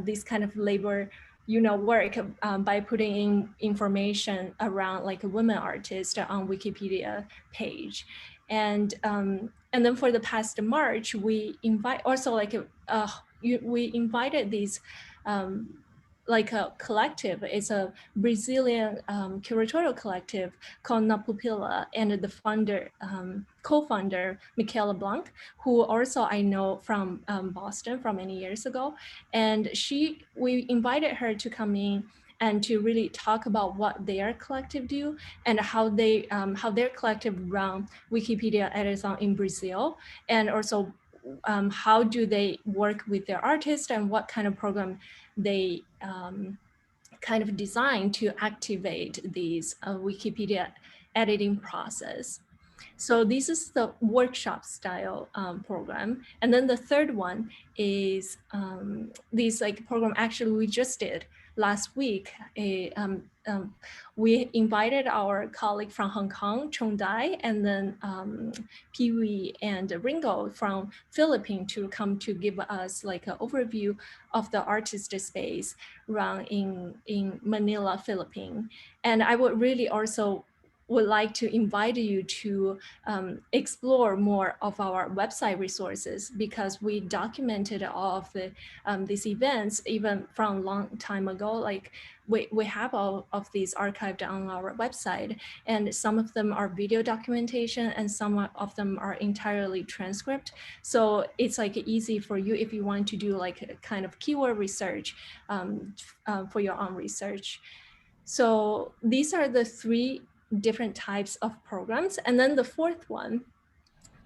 this kind of labor work by putting in information around like a women artist on Wikipedia page. And then for the past March, we invite also like we invited these like a collective. It's a Brazilian curatorial collective called Na Pupila, and the founder, co-founder, Michaela Blanc, who also I know from Boston from many years ago. And we invited her to come in and to really talk about what their collective do and how their collective run Wikipedia Edison in Brazil, and also how do they work with their artists and what kind of program they kind of design to activate these Wikipedia editing process. So this is the workshop style program. And then the third one is this like program actually we just did last week. We invited our colleague from Hong Kong, Furen Dai, and then Pee-wee and Ringo from Philippines to come to give us like an overview of the artist space run in Manila, Philippines. And I would really also would like to invite you to explore more of our website resources, because we documented all of these events even from a long time ago. Like we have all of these archived on our website, and some of them are video documentation and some of them are entirely transcript. So it's like easy for you if you want to do like a kind of keyword research for your own research. So these are the three different types of programs. And then the fourth one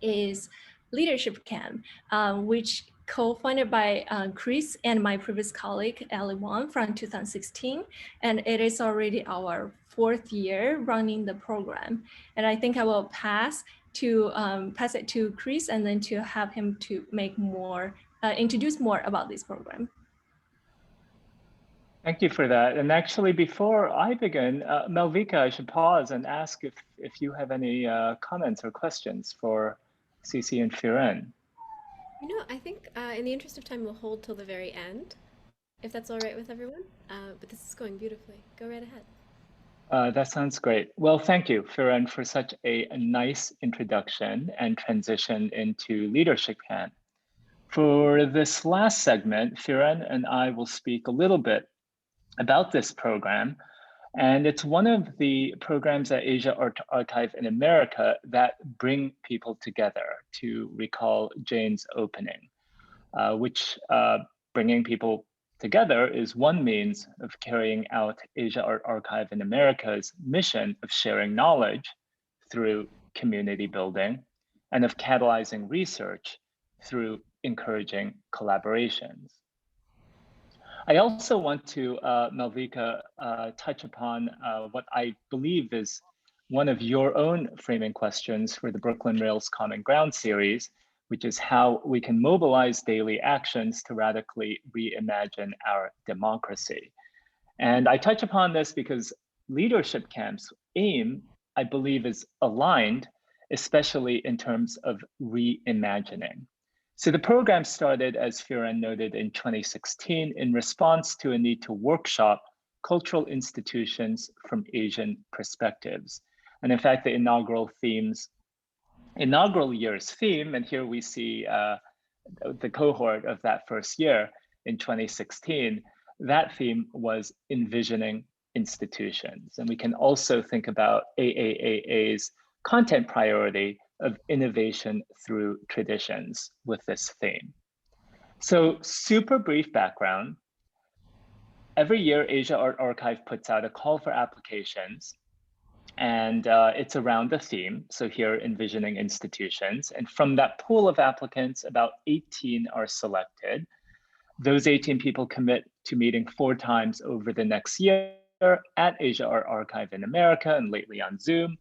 is Leadership Camp, which co-funded by Chris and my previous colleague, Ellie Wong from 2016. And it is already our fourth year running the program. And I think I will pass it to Chris and then to have him to make more, introduce more about this program. Thank you for that. And actually, before I begin, Malvika, I should pause and ask if you have any comments or questions for Cici and Furen. You know, I think in the interest of time, we'll hold till the very end, if that's all right with everyone. But this is going beautifully. Go right ahead. That sounds great. Well, thank you, Furen, for such a nice introduction and transition into Leadership Camp. For this last segment, Furen and I will speak a little bit about this program. And it's one of the programs at Asia Art Archive in America that bring people together, to recall Jane's opening, which bringing people together is one means of carrying out Asia Art Archive in America's mission of sharing knowledge through community building and of catalyzing research through encouraging collaborations. I also want to, Malvika, touch upon what I believe is one of your own framing questions for the Brooklyn Rails Common Ground series, which is how we can mobilize daily actions to radically reimagine our democracy. And I touch upon this because Leadership Camp's aim, I believe, is aligned, especially in terms of reimagining. So the program started, as Furen noted, in 2016 in response to a need to workshop cultural institutions from Asian perspectives. And in fact, the inaugural year's theme, and here we see the cohort of that first year in 2016, that theme was envisioning institutions. And we can also think about AAAA's content priority of innovation through traditions with this theme. So super brief background. Every year, Asia Art Archive puts out a call for applications, and it's around a theme. So here, envisioning institutions. And from that pool of applicants, about 18 are selected. Those 18 people commit to meeting 4 times over the next year at Asia Art Archive in America and lately on Zoom.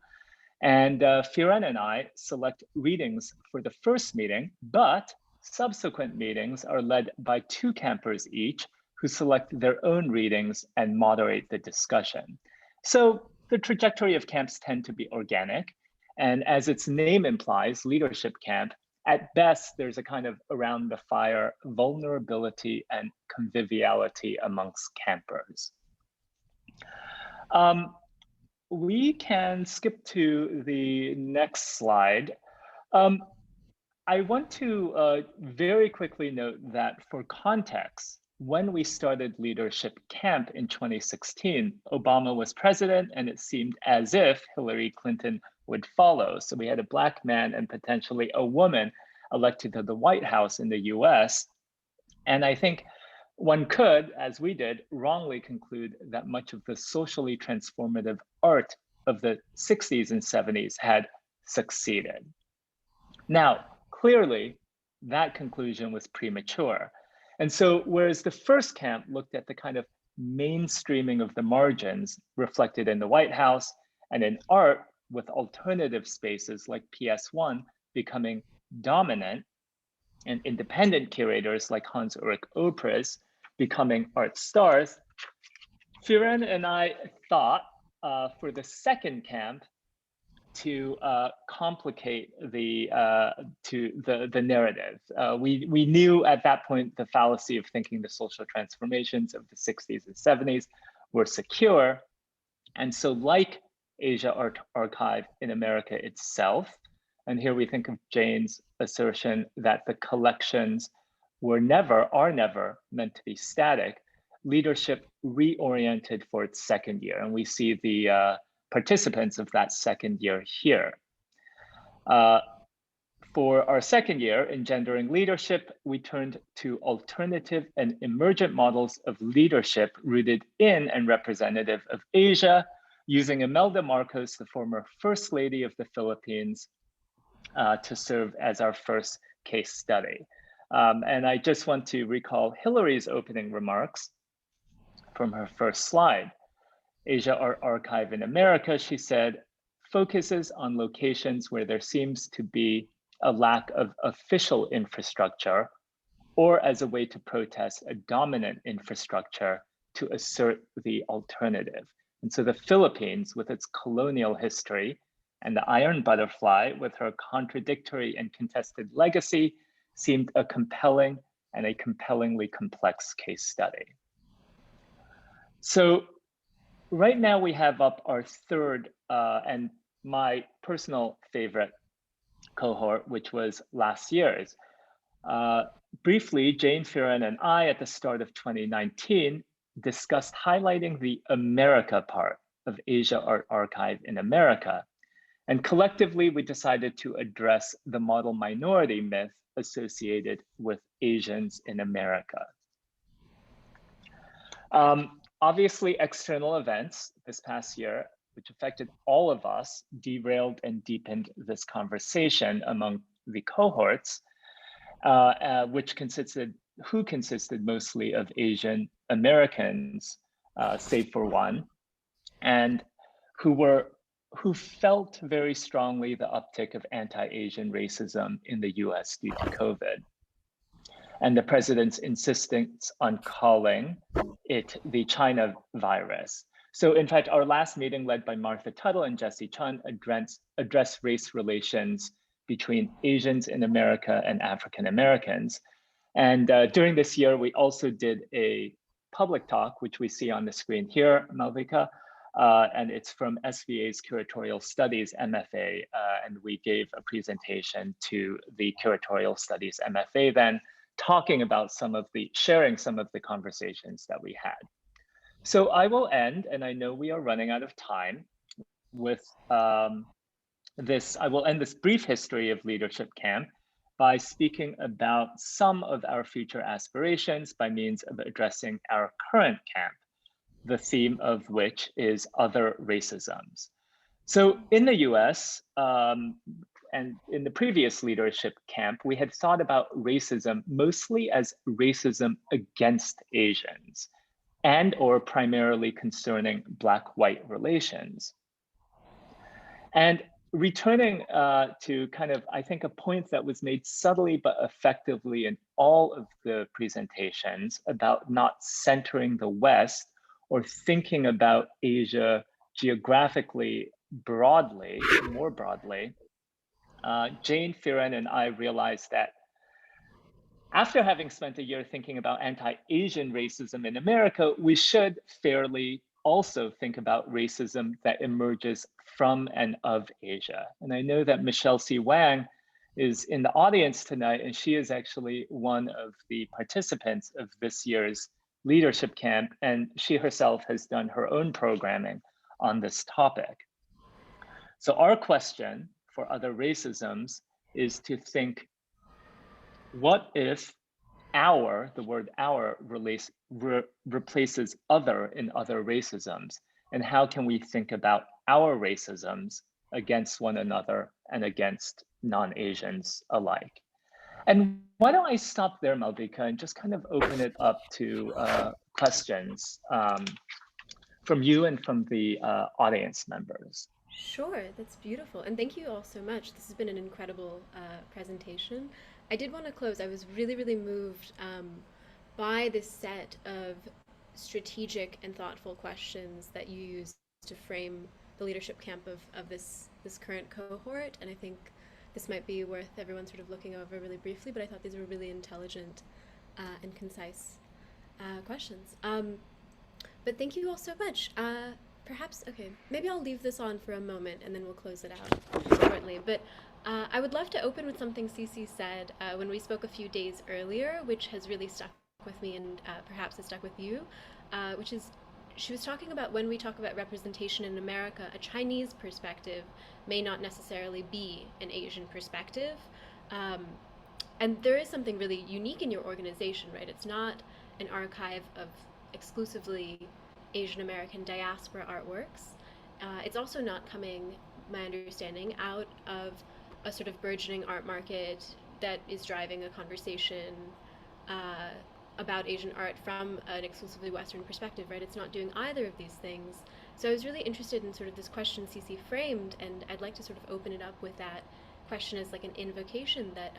And Furen and I select readings for the first meeting, but subsequent meetings are led by 2 campers each who select their own readings and moderate the discussion. So the trajectory of camps tend to be organic. And as its name implies, Leadership Camp, at best, there's a kind of around the fire vulnerability and conviviality amongst campers. We can skip to the next slide. I want to very quickly note that for context, when we started Leadership Camp in 2016, Obama was president, and it seemed as if Hillary Clinton would follow. So we had a Black man and potentially a woman elected to the White House in the US. And I think one could, as we did, wrongly conclude that much of the socially transformative art of the 60s and 70s had succeeded. Now, clearly, that conclusion was premature. And so, whereas the first camp looked at the kind of mainstreaming of the margins reflected in the White House and in art, with alternative spaces like PS1 becoming dominant, and independent curators like Hans-Ulrich Oprez becoming art stars, Furen and I thought for the second camp to complicate the narrative. We knew at that point the fallacy of thinking the social transformations of the 60s and 70s were secure. And so like Asia Art Archive in America itself, and here we think of Jane's assertion that the collections are never meant to be static, leadership reoriented for its second year. And we see the participants of that second year here. For our second year, Engendering Leadership, we turned to alternative and emergent models of leadership rooted in and representative of Asia, using Imelda Marcos, the former First Lady of the Philippines, to serve as our first case study. And I just want to recall Hilary's opening remarks from her first slide. Asia Art Archive in America, she said, focuses on locations where there seems to be a lack of official infrastructure, or as a way to protest a dominant infrastructure to assert the alternative. And so the Philippines, with its colonial history, and the Iron Butterfly, with her contradictory and contested legacy, seemed a compelling and a compellingly complex case study. So right now we have up our third and my personal favorite cohort, which was last year's. Briefly, Jane, Furen, and I at the start of 2019 discussed highlighting the America part of Asia Art Archive in America. And collectively, we decided to address the model minority myth associated with Asians in America. Obviously, external events this past year, which affected all of us, derailed and deepened this conversation among the cohorts, which consisted mostly of Asian Americans, save for one, and who felt very strongly the uptick of anti-Asian racism in the US due to COVID, and the president's insistence on calling it the China virus. So in fact, our last meeting led by Martha Tuttle and Jesse Chun addressed race relations between Asians in America and African Americans. And during this year, we also did a public talk, which we see on the screen here, Malvika, and it's from SVA's Curatorial Studies MFA, and we gave a presentation to the Curatorial Studies MFA then, talking about sharing some of the conversations that we had. So I will end, and I know we are running out of time, with this. I will end this brief history of Leadership Camp by speaking about some of our future aspirations by means of addressing our current camp, the theme of which is other racisms. So in the US, and in the previous Leadership Camp, we had thought about racism mostly as racism against Asians, and or primarily concerning Black-white relations. And returning to kind of, I think, a point that was made subtly but effectively in all of the presentations about not centering the West or thinking about Asia geographically broadly, more broadly, Jane, Furen, and I realized that after having spent a year thinking about anti-Asian racism in America, we should fairly also think about racism that emerges from and of Asia. And I know that Michelle C. Wang is in the audience tonight, and she is actually one of the participants of this year's leadership camp, and she herself has done her own programming on this topic. So our question for other racisms is to think, what if our, the word our, replaces other in other racisms? And how can we think about our racisms against one another and against non-Asians alike? And why don't I stop there, Malvika, and just kind of open it up to questions from you and from the audience members. Sure, that's beautiful. And thank you all so much. This has been an incredible presentation. I did want to close. I was really, really moved by this set of strategic and thoughtful questions that you used to frame the leadership camp of this current cohort. And I think this might be worth everyone sort of looking over really briefly, but I thought these were really intelligent and concise questions. But thank you all so much. Perhaps, okay, maybe I'll leave this on for a moment and then we'll close it out shortly. But I would love to open with something Cici said when we spoke a few days earlier, which has really stuck with me and perhaps has stuck with you, which is she was talking about when we talk about representation in America, a Chinese perspective may not necessarily be an Asian perspective. And there is something really unique in your organization, right? It's not an archive of exclusively Asian American diaspora artworks. It's also not coming, my understanding, out of a sort of burgeoning art market that is driving a conversation about Asian art from an exclusively Western perspective, right? It's not doing either of these things. So I was really interested in sort of this question Cici framed, and I'd like to sort of open it up with that question as like an invocation that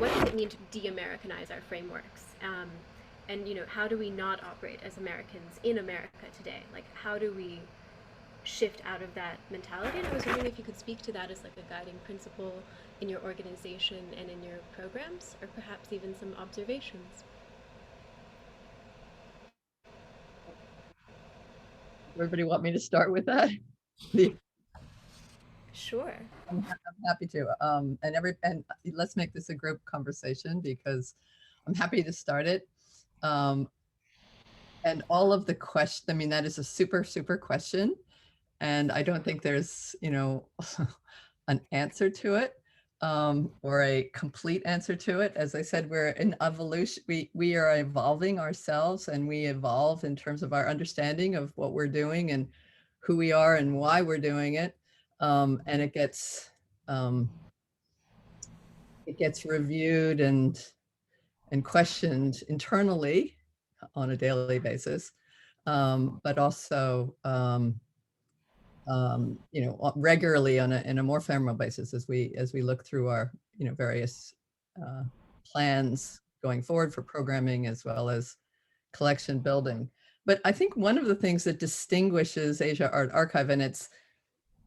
what does it mean to de-Americanize our frameworks? And you know, how do we not operate as Americans in America today? Like, how do we shift out of that mentality? And I was wondering if you could speak to that as like a guiding principle in your organization and in your programs, or perhaps even some observations. Everybody want me to start with that? Sure. I'm happy to. And let's make this a group conversation because I'm happy to start it. And all of the questions, I mean, that is a super, super question. And I don't think there's, you know, an answer to it or a complete answer to it. As I said, we're in evolution. We are evolving ourselves, and we evolve in terms of our understanding of what we're doing and who we are and why we're doing it. And it gets reviewed and questioned internally on a daily basis, but also you know, regularly on in a more ephemeral basis as we look through our, you know, various plans going forward for programming as well as collection building. But I think one of the things that distinguishes Asia Art Archive, and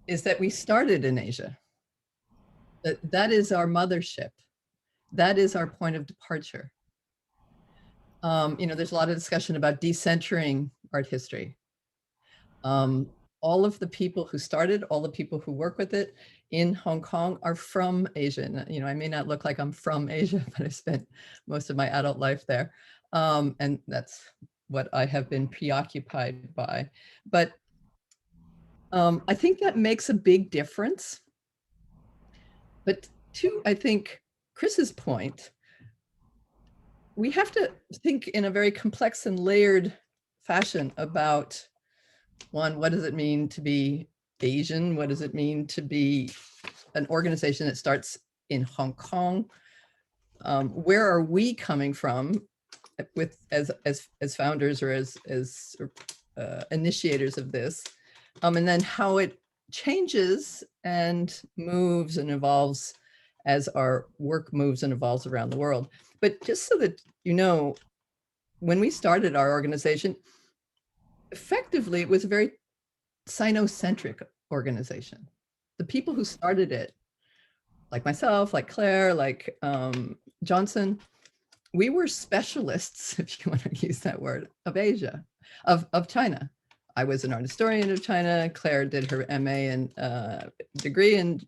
is that we started in Asia. That is our mothership. That is our point of departure. You know, there's a lot of discussion about decentering art history. All of the people who started, all the people who work with it in Hong Kong are from Asia. And, you know, I may not look like I'm from Asia, but I spent most of my adult life there. And that's what I have been preoccupied by. But I think that makes a big difference. But to, I think, Chris's point, we have to think in a very complex and layered fashion about, one, what does it mean to be Asian? What does it mean to be an organization that starts in Hong Kong? Where are we coming from with as founders or as initiators of this? And then how it changes and moves and evolves as our work moves and evolves around the world. But just so that you know, when we started our organization, effectively, it was a very Sino-centric organization. The people who started it, like myself, like Claire, like Johnson, we were specialists, if you want to use that word, of Asia, of China. I was an art historian of China. Claire did her MA and degree in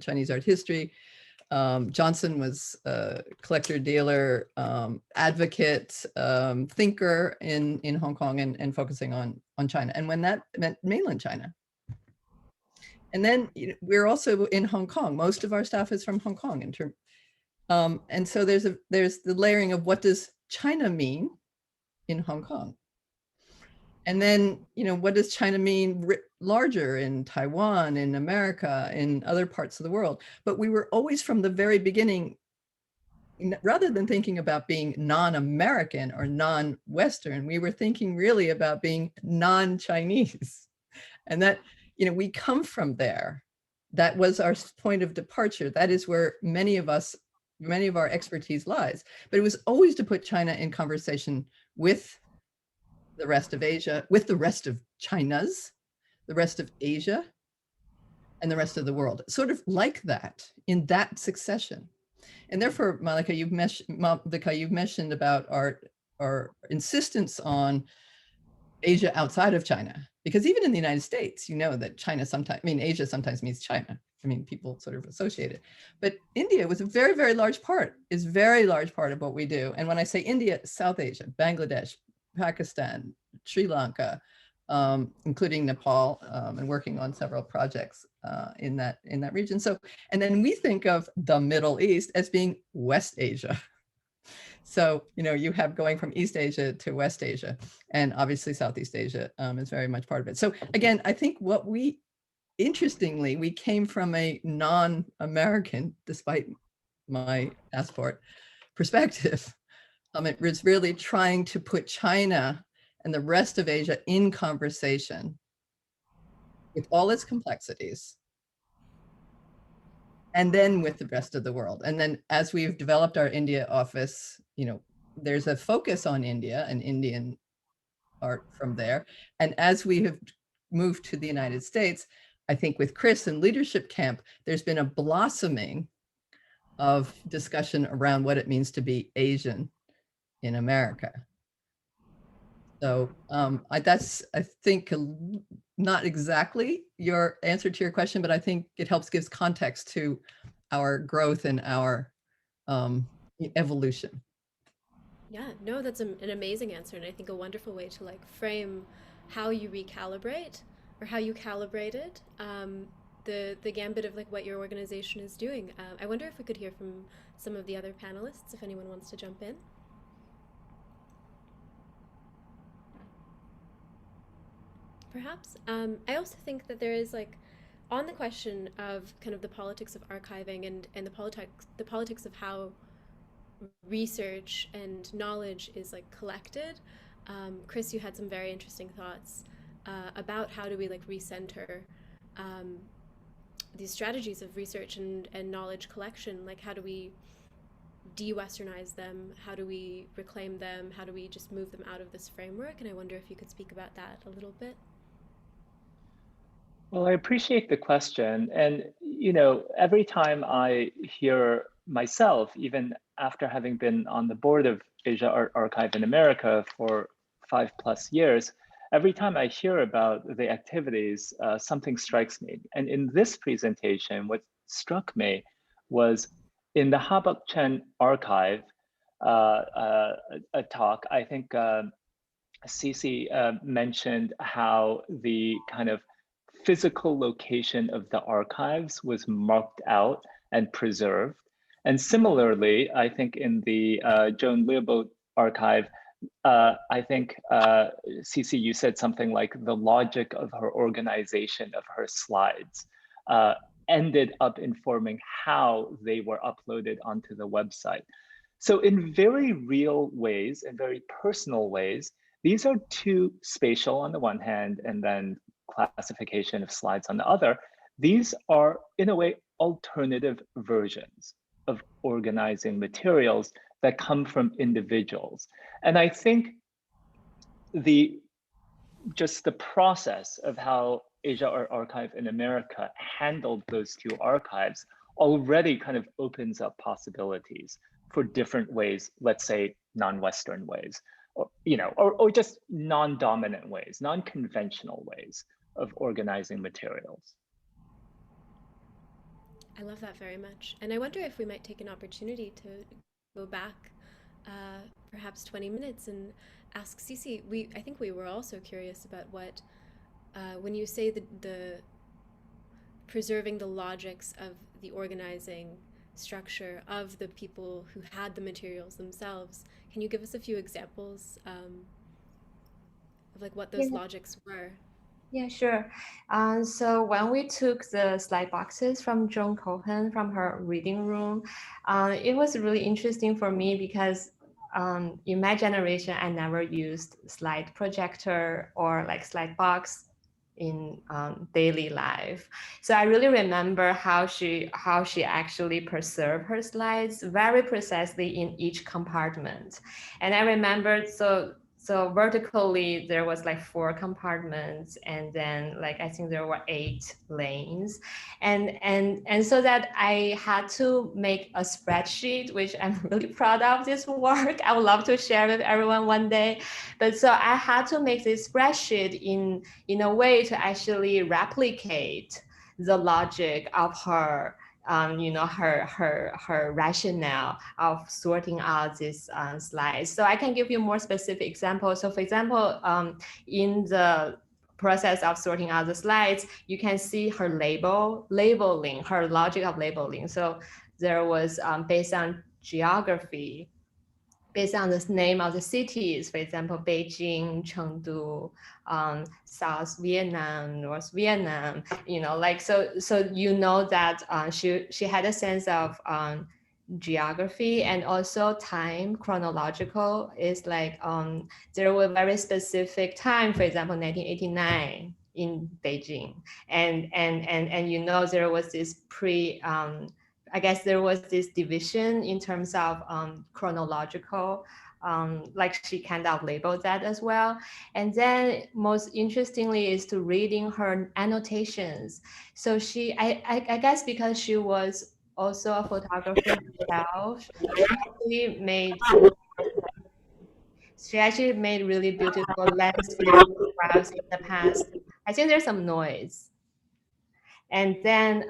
Chinese art history. Johnson was a collector, dealer, advocate, thinker in Hong Kong and focusing on China. And when that meant mainland China. And then we're also in Hong Kong. Most of our staff is from Hong Kong in term. And so there's the layering of what does China mean in Hong Kong? And then, what does China mean larger in Taiwan, in America, in other parts of the world? But we were always from the very beginning, rather than thinking about being non-American or non-Western, we were thinking really about being non-Chinese. And that, we come from there. That was our point of departure. That is where many of our expertise lies. But it was always to put China in conversation with the rest of Asia, with the rest of China's, the rest of Asia, and the rest of the world, sort of like that, in that succession. And therefore, Malvika, you've mentioned about our insistence on Asia outside of China, because even in the United States, that China sometimes, Asia sometimes means China. People sort of associate it. But India was a very, very large part, of what we do. And when I say India, South Asia, Bangladesh, Pakistan, Sri Lanka, including Nepal, and working on several projects in that region. So, and then we think of the Middle East as being West Asia. So, you have going from East Asia to West Asia, and obviously Southeast Asia is very much part of it. So again, I think interestingly, we came from a non-American, despite my passport, perspective. It was really trying to put China and the rest of Asia in conversation with all its complexities, and then with the rest of the world. And then as we've developed our India office, there's a focus on India and Indian art from there. And as we have moved to the United States, I think with Chris and Leadership Camp, there's been a blossoming of discussion around what it means to be Asian in America. So that's, I think, not exactly your answer to your question, but I think it gives context to our growth and our evolution. Yeah, no, that's an amazing answer, and I think a wonderful way to frame how you recalibrate or how you calibrated the gambit of what your organization is doing. I wonder if we could hear from some of the other panelists, if anyone wants to jump in. Perhaps. I also think that there is on the question of kind of the politics of archiving and the politics of how research and knowledge is collected. Chris, you had some very interesting thoughts about how do we recenter these strategies of research and knowledge collection. How do we de-Westernize them? How do we reclaim them? How do we just move them out of this framework? And I wonder if you could speak about that a little bit. Well, I appreciate the question. And, every time I hear myself, even after having been on the board of Asia Art Archive in America for 5+ years, every time I hear about the activities, something strikes me. And in this presentation, what struck me was in the Ha-Buk Chen archive, a talk, I think Cici mentioned how the kind of physical location of the archives was marked out and preserved. And similarly, I think in the Joan Leopold archive, I think, Cici, you said something like the logic of her organization of her slides ended up informing how they were uploaded onto the website. So in very real ways and very personal ways, these are two spatial on the one hand, and then classification of slides on the other. These are, in a way, alternative versions of organizing materials that come from individuals. And I think just the process of how Asia Art Archive in America handled those two archives already kind of opens up possibilities for different ways, let's say non-Western ways, or just non-dominant ways, non-conventional ways of organizing materials. I love that very much. And I wonder if we might take an opportunity to go back perhaps 20 minutes and ask Cici. I think we were also curious about what, when you say the preserving the logics of the organizing structure of the people who had the materials themselves, can you give us a few examples of like what those logics were? Yeah, sure. So when we took the slide boxes from Joan Cohen from her reading room, it was really interesting for me because in my generation, I never used slide projector or like slide box in daily life. So I really remember how she actually preserved her slides very precisely in each compartment. And I remember, so vertically, there was like 4 compartments, and then like I think there were 8 lanes, and so that I had to make a spreadsheet, which I'm really proud of this work. I would love to share with everyone one day. But so I had to make this spreadsheet in a way to actually replicate the logic of her her rationale of sorting out these slides. So I can give you more specific examples. So for example, in the process of sorting out the slides, you can see her labeling, her logic of labeling. So there was based on geography, based on the name of the cities, for example, Beijing, Chengdu, South Vietnam, North Vietnam, like, so you know that she had a sense of geography and also time, chronological. Is like there were very specific time, for example, 1989 in Beijing, and there was this I guess there was this division in terms of chronological, like she kind of labeled that as well. And then most interestingly is to reading her annotations. So I guess because she was also a photographer herself, she actually made really beautiful landscape photographs in the past. I think there's some noise. And then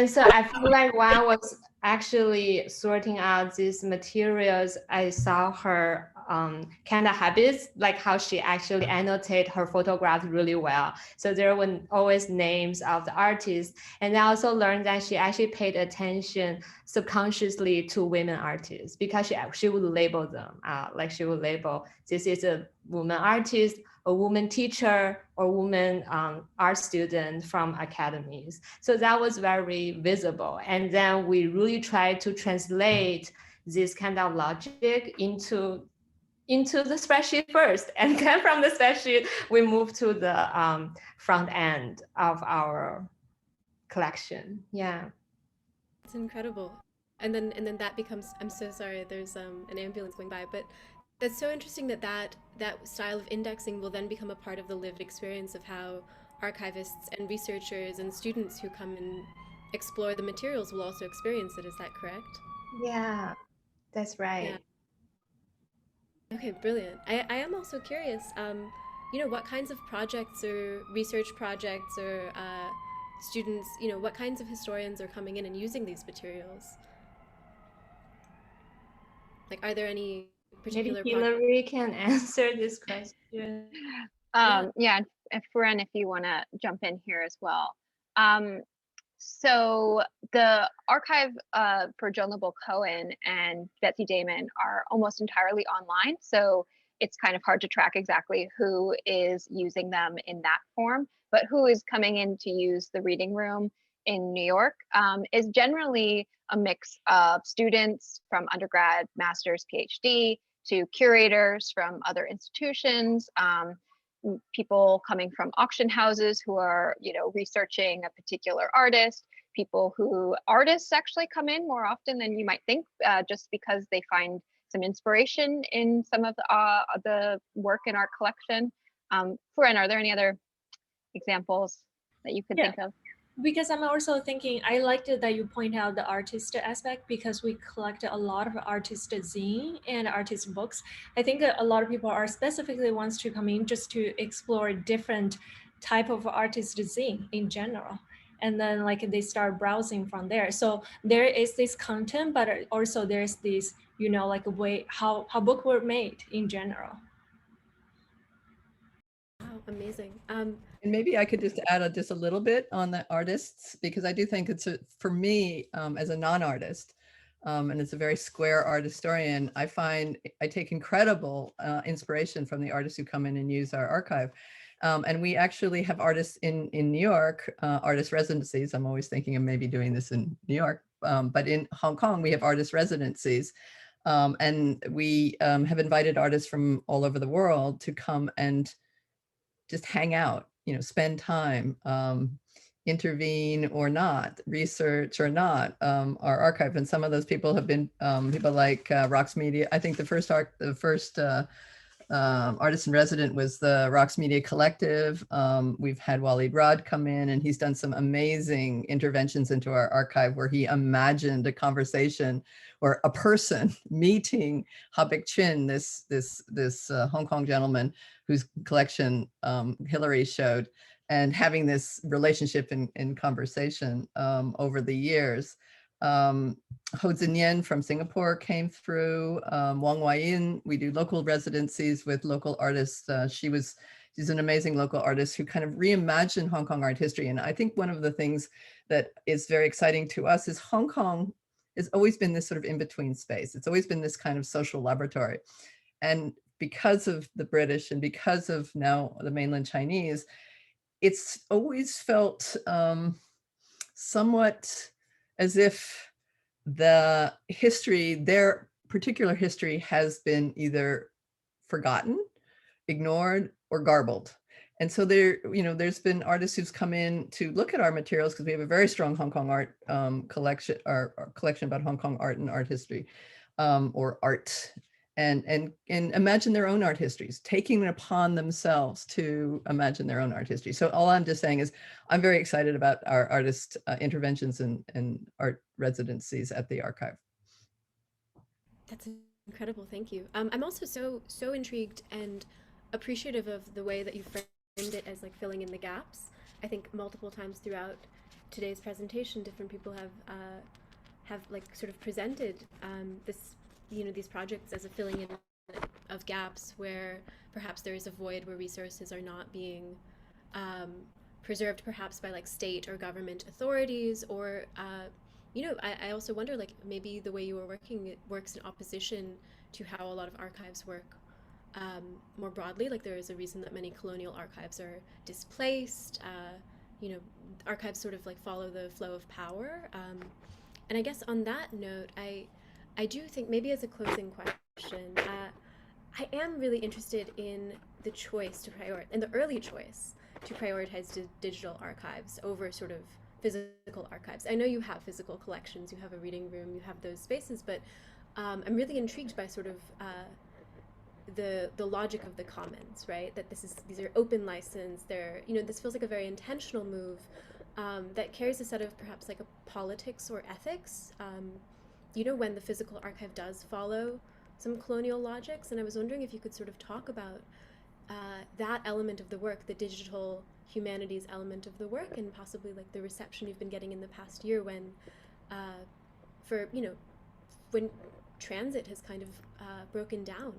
so I feel like when I was actually sorting out these materials, I saw her kind of habits, like how she actually annotate her photographs really well. So there were always names of the artists. And I also learned that she actually paid attention subconsciously to women artists, because she would label them. Like she would label, this is a woman artist, a woman teacher, or woman art student from academies. So that was very visible. And then we really tried to translate this kind of logic into the spreadsheet first. And then from the spreadsheet, we moved to the front end of our collection. Yeah. It's incredible. And then that becomes, I'm so sorry, there's an ambulance going by, but that's so interesting that style of indexing will then become a part of the lived experience of how archivists and researchers and students who come and explore the materials will also experience it. Is that correct? Yeah, that's right. Yeah. Okay, brilliant. I am also curious, what kinds of projects or research projects or students, what kinds of historians are coming in and using these materials? Like, are there any particular Maybe Hilary can answer this question. Yeah, and Furen, if you want to jump in here as well. So the archive for Joan Lebel Cohen and Betsy Damon are almost entirely online. So it's kind of hard to track exactly who is using them in that form, but who is coming in to use the reading room in New York is generally a mix of students from undergrad, master's, PhD, to curators from other institutions, people coming from auction houses who are, researching a particular artist, artists actually come in more often than you might think, just because they find some inspiration in some of the work in our collection. Furen, are there any other examples that you could think of? Because I'm also thinking, I liked it that you point out the artist aspect, because we collected a lot of artist zine and artist books. I think a lot of people are specifically wants to come in just to explore different type of artist zine in general. And then like they start browsing from there. So there is this content, but also there's this, you know, like a way how book were made in general. Wow, amazing. And maybe I could just add just a little bit on the artists, because I do think it's for me as a non-artist, and as a very square art historian, I find I take incredible inspiration from the artists who come in and use our archive. And we actually have artists in New York, artist residencies. I'm always thinking of maybe doing this in New York, but in Hong Kong, we have artist residencies. And we have invited artists from all over the world to come and just hang out, you know, spend time, intervene or not, research or not, our archive. And some of those people have been people like Rox Media. I think the first artist in resident was the Rox Media Collective. We've had Waleed Rod come in, and he's done some amazing interventions into our archive where he imagined a conversation or a person meeting Habik Chin, this Hong Kong gentleman whose collection Hilary showed, and having this relationship in conversation over the years. Ho Zinyan from Singapore came through, Wang Waiyin. We do local residencies with local artists. She's an amazing local artist who kind of reimagined Hong Kong art history. And I think one of the things that is very exciting to us is Hong Kong has always been this sort of in-between space. It's always been this kind of social laboratory. And because of the British and because of now the mainland Chinese, it's always felt somewhat as if the history, their particular history, has been either forgotten, ignored, or garbled. And so there, you know, there's been artists who've come in to look at our materials because we have a very strong Hong Kong art collection, our collection about Hong Kong art and art history, or art, and imagine their own art histories, taking it upon themselves to imagine their own art history. So all I'm just saying is I'm very excited about our artist interventions and art residencies at the archive. That's incredible. Thank you. I'm also so intrigued and appreciative of the way that you framed it as like filling in the gaps. I think multiple times throughout today's presentation, different people have like sort of presented this, you know, these projects as a filling in of gaps where perhaps there is a void where resources are not being preserved, perhaps by like state or government authorities, or you know, I also wonder, like, maybe the way you were working, it works in opposition to how a lot of archives work more broadly. Like, there is a reason that many colonial archives are displaced. You know, archives sort of like follow the flow of power. And I guess on that note, I do think maybe as a closing question, I am really interested in the choice to in the early choice to prioritize digital archives over sort of physical archives. I know you have physical collections, you have a reading room, you have those spaces, but I'm really intrigued by sort of the logic of the commons, right? That these are open license. They're, you know, this feels like a very intentional move that carries a set of perhaps like a politics or ethics. You know, when the physical archive does follow some colonial logics, and I was wondering if you could sort of talk about that element of the work, the digital humanities element of the work, and possibly like the reception you've been getting in the past year when, for, you know, when transit has kind of broken down.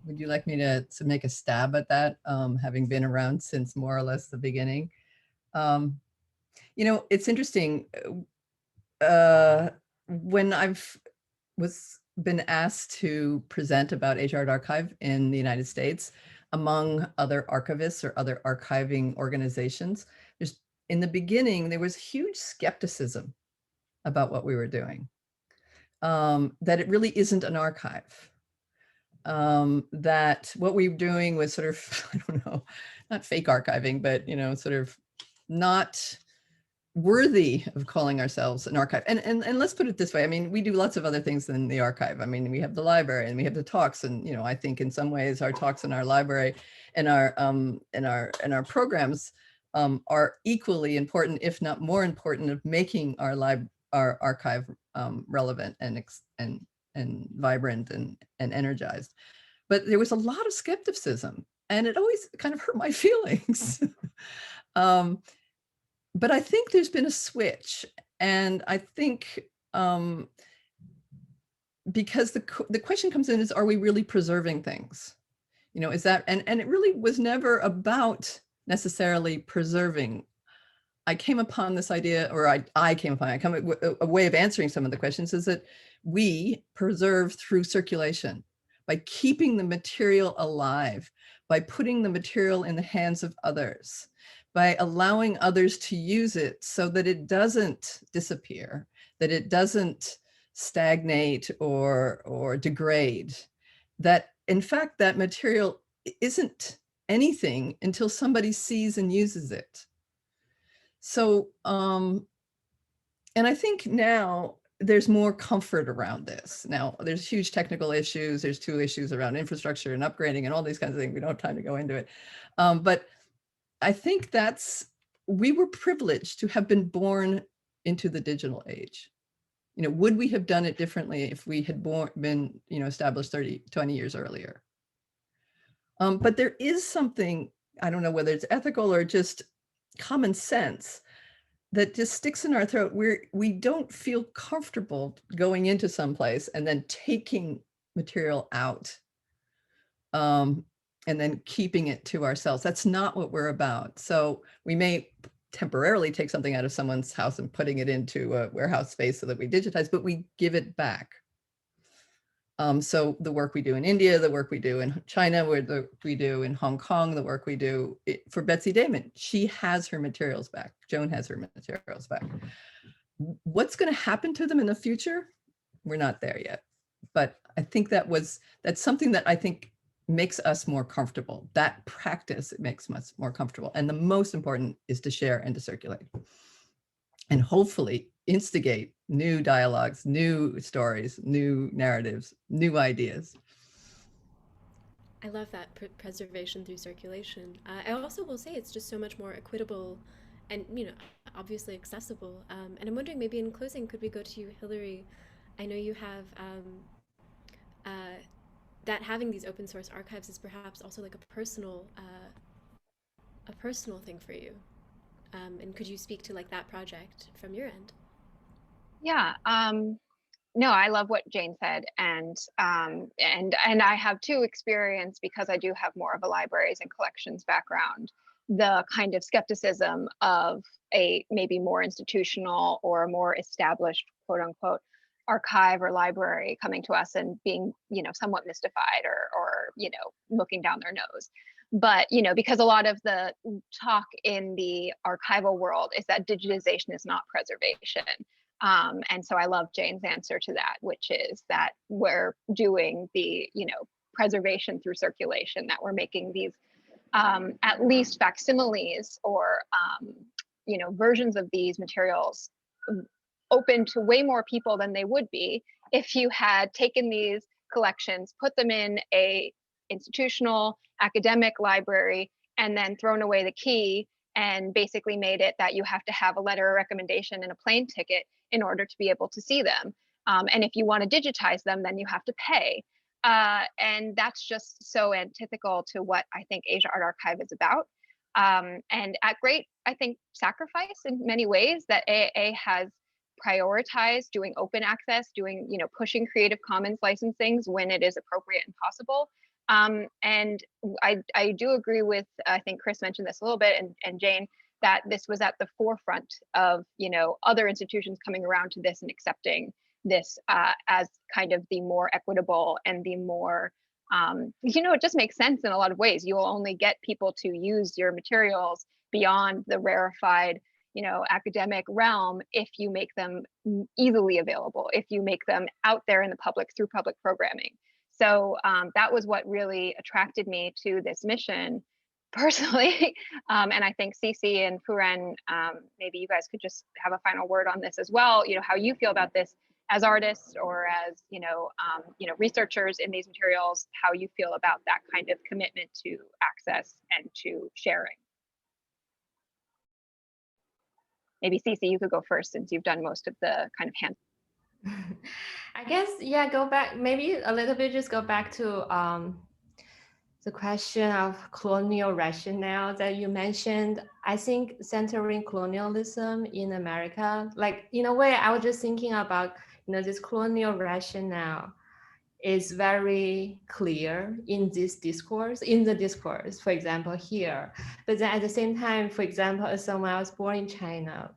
Would you like me to make a stab at that, having been around since more or less the beginning? You know, it's interesting. When I've been asked to present about Asia Art Archive in the United States, among other archivists or other archiving organizations, in the beginning, there was huge skepticism about what we were doing, that it really isn't an archive. That what we were doing was sort of, I don't know, not fake archiving, but, you know, sort of not worthy of calling ourselves an archive. And let's put it this way. I mean, we do lots of other things than the archive. I mean, we have the library and we have the talks, and I think in some ways our talks in our library and our programs are equally important, if not more important, of making our archive relevant and vibrant and energized. But there was a lot of skepticism, and it always kind of hurt my feelings. But I think there's been a switch, and I think because the question comes in is, are we really preserving things? Is that, and it really was never about necessarily preserving. I came upon this idea, or I came upon a way of answering some of the questions is that we preserve through circulation, by keeping the material alive, by putting the material in the hands of others, by allowing others to use it so that it doesn't disappear, that it doesn't stagnate or degrade, that in fact that material isn't anything until somebody sees and uses it. So, and I think now there's more comfort around this. Now there's huge technical issues. There's 2 issues around infrastructure and upgrading and all these kinds of things. We don't have time to go into it. But I think we were privileged to have been born into the digital age. Would we have done it differently if we had been established 20 years earlier? But there is something, I don't know whether it's ethical or just common sense, that just sticks in our throat. We don't feel comfortable going into someplace and then taking material out and then keeping it to ourselves. That's not what we're about. So we may temporarily take something out of someone's house and putting it into a warehouse space so that we digitize, but we give it back. So the work we do in India, the work we do in China, we do in Hong Kong, the work we do for Betsy Damon, she has her materials back. Joan has her materials back. What's going to happen to them in the future? We're not there yet. But I think that's something that I think makes us more comfortable. That practice, it makes us more comfortable. And the most important is to share and to circulate. And hopefully instigate new dialogues, new stories, new narratives, new ideas. I love that preservation through circulation. I also will say it's just so much more equitable and, obviously accessible. And I'm wondering, maybe in closing, could we go to you, Hilary? I know you have that having these open source archives is perhaps also like a personal thing for you. And could you speak to like that project from your end? Yeah. No, I love what Jane said, and I have too experience, because I do have more of a libraries and collections background, the kind of skepticism of a maybe more institutional or more established, quote unquote, archive or library coming to us and being, somewhat mystified or looking down their nose. But, because a lot of the talk in the archival world is that digitization is not preservation. And so I love Jane's answer to that, which is that we're doing the, preservation through circulation, that we're making these at least facsimiles or, versions of these materials open to way more people than they would be if you had taken these collections, put them in a institutional academic library, and then thrown away the key and basically made it that you have to have a letter of recommendation and a plane ticket in order to be able to see them. And if you want to digitize them, then you have to pay. And that's just so antithetical to what I think Asia Art Archive is about. And at great, I think, sacrifice in many ways, that AAA has prioritized doing open access, doing, pushing Creative Commons licensings when it is appropriate and possible. And I do agree with, I think Chris mentioned this a little bit, and Jane, that this was at the forefront of, other institutions coming around to this and accepting this as kind of the more equitable and the more, it just makes sense in a lot of ways. You will only get people to use your materials beyond the rarefied, academic realm if you make them easily available, if you make them out there in the public through public programming. So that was what really attracted me to this mission, personally. And I think Cici and Furen, maybe you guys could just have a final word on this as well. You know, how you feel about this as artists or as researchers in these materials. How you feel about that kind of commitment to access and to sharing. Maybe Cici, you could go first since you've done most of the kind of hands. I guess, yeah, go back, maybe a little bit, just go back to the question of colonial rationale that you mentioned. I think centering colonialism in America, like in a way, I was just thinking about, this colonial rationale is very clear in this discourse, for example, here. But then at the same time, for example, as someone I was born in China,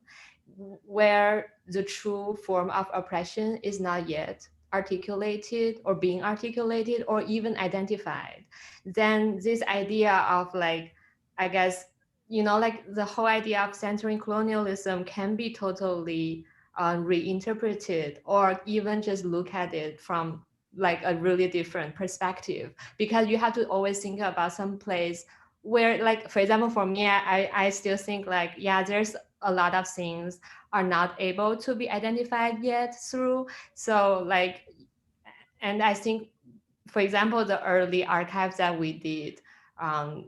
where the true form of oppression is not yet articulated or being articulated or even identified, then this idea of like, I guess, like the whole idea of centering colonialism can be totally reinterpreted or even just look at it from like a really different perspective, because you have to always think about some place where, like, for example, for me, I still think like, yeah, there's a lot of things are not able to be identified yet through. So like, and I think, for example, the early archives that we did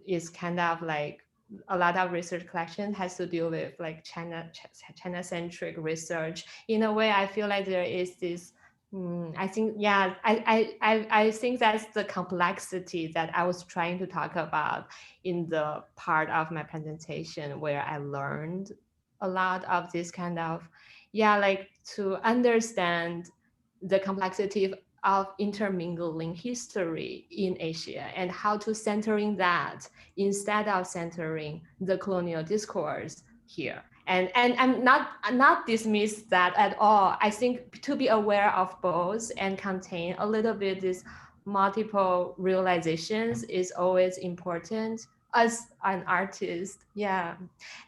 is kind of like a lot of research collection has to do with like China-centric research. In a way, I feel like there is this, I think, yeah, I think that's the complexity that I was trying to talk about in the part of my presentation where I learned a lot of this kind of, yeah, like to understand the complexity of intermingling history in Asia and how to centering that instead of centering the colonial discourse here. And I'm not dismiss that at all. I think to be aware of both and contain a little bit this multiple realizations is always important as an artist. Yeah.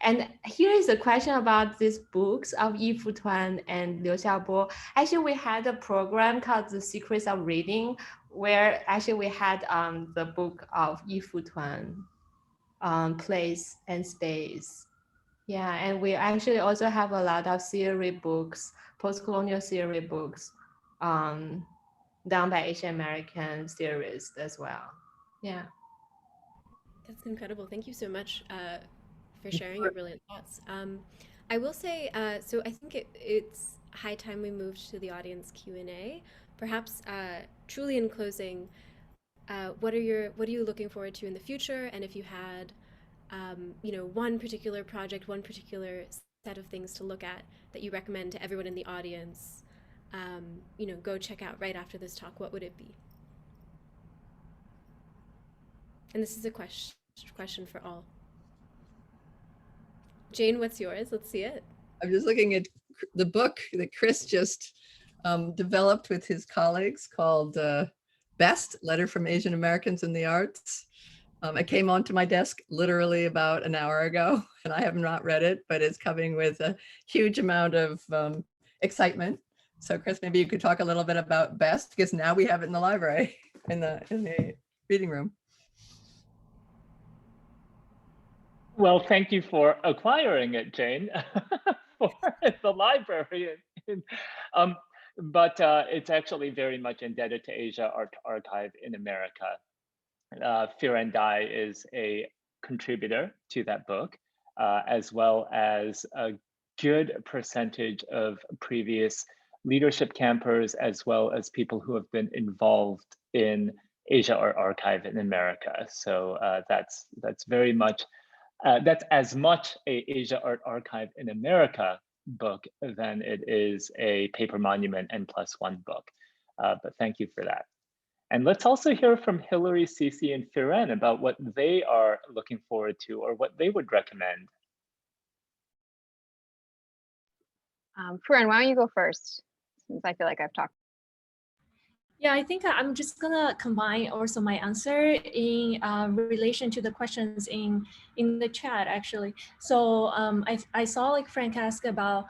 And here is a question about these books of Yi Futuan and Liu Xiaobo. Actually, we had a program called The Secrets of Reading, where actually we had the book of Yi Futuan, Place and Space. Yeah, and we actually also have a lot of theory books, post-colonial theory books, done by Asian American theorists as well. Yeah. That's incredible. Thank you so much for sharing your brilliant thoughts. I will say, so I think it's high time we moved to the audience Q&A. Perhaps truly in closing, what are you looking forward to in the future? And if you had, one particular project, one particular set of things to look at that you recommend to everyone in the audience, go check out right after this talk, what would it be? And this is a question for all. Jane, what's yours? Let's see it. I'm just looking at the book that Chris just developed with his colleagues called Best, Letter from Asian Americans in the Arts. It came onto my desk literally about an hour ago, and I have not read it, but it's coming with a huge amount of excitement. So Chris, maybe you could talk a little bit about Best, because now we have it in the library, in the reading room. Well, thank you for acquiring it, Jane, for the library. But it's actually very much indebted to Asia Art Archive in America. Furen Dai is a contributor to that book, as well as a good percentage of previous leadership campers, as well as people who have been involved in Asia Art Archive in America. So that's very much, that's as much a Asia Art Archive in America book than it is a Paper Monument N+1 book. But thank you for that. And let's also hear from Hilary, Cici, and Furen about what they are looking forward to or what they would recommend. Furen, why don't you go first, since I feel like I've talked. Yeah, I think I'm just gonna combine also my answer in relation to the questions in the chat actually. So I saw like Frank asked about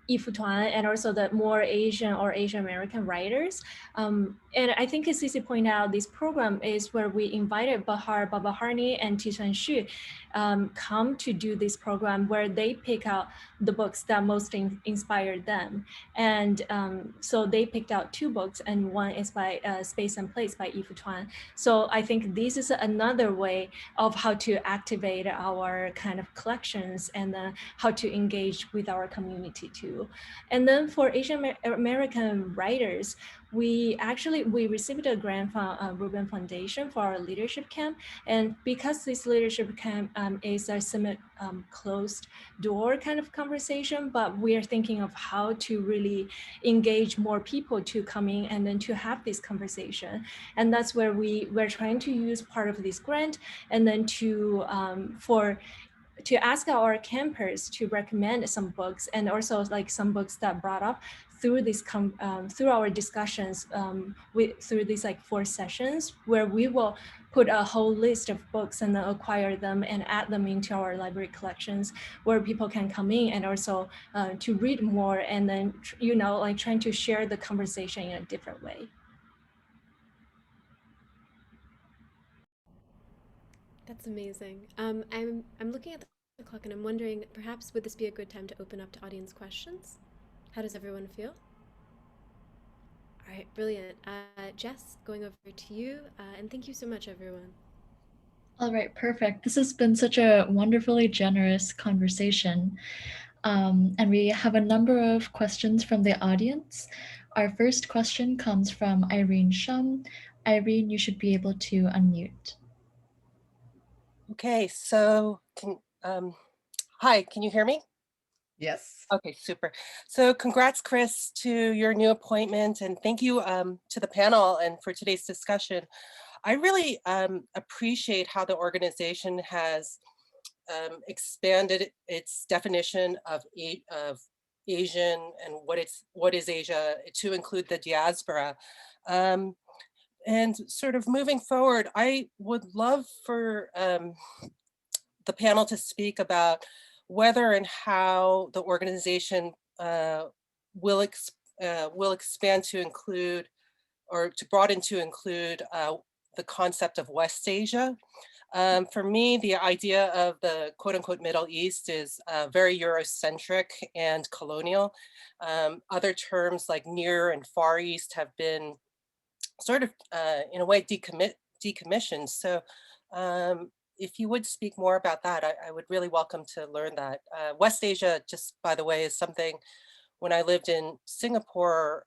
Yifutuan and also the more Asian or Asian American writers. And I think as Cici pointed out, this program is where we invited Bahar Babaharni and Tichuan Xu come to do this program where they pick out the books that most inspired them. And so they picked out 2 books, and one is by Space and Place by Yifutuan. So I think this is another way of how to activate our kind of collections and how to engage with our community too. And then for Asian American writers, we received a grant from Rubin Foundation for our leadership camp. And because this leadership camp is a closed door kind of conversation, but we are thinking of how to really engage more people to come in and then to have this conversation. And that's where we're trying to use part of this grant and then to ask our campers to recommend some books, and also like some books that brought up through this through our discussions through these like 4 sessions, where we will put a whole list of books and then acquire them and add them into our library collections, where people can come in and also to read more, and then like trying to share the conversation in a different way. That's amazing. I'm looking at the clock and I'm wondering, perhaps would this be a good time to open up to audience questions? How does everyone feel? All right, brilliant. Jess, going over to you, and thank you so much, everyone. All right, perfect. This has been such a wonderfully generous conversation. And we have a number of questions from the audience. Our first question comes from Irene Shum. Irene, you should be able to unmute. Okay, so hi, can you hear me? Yes. Okay, super. So congrats, Chris, to your new appointment, and thank you to the panel and for today's discussion. I really appreciate how the organization has expanded its definition of Asian and what is Asia to include the diaspora. And sort of moving forward, I would love for the panel to speak about whether and how the organization will expand to include, or to broaden to include the concept of West Asia. For me, the idea of the quote unquote Middle East is very Eurocentric and colonial. Other terms like Near and Far East have been sort of in a way decommissioned. So if you would speak more about that, I would really welcome to learn that. West Asia, just by the way, is something when I lived in Singapore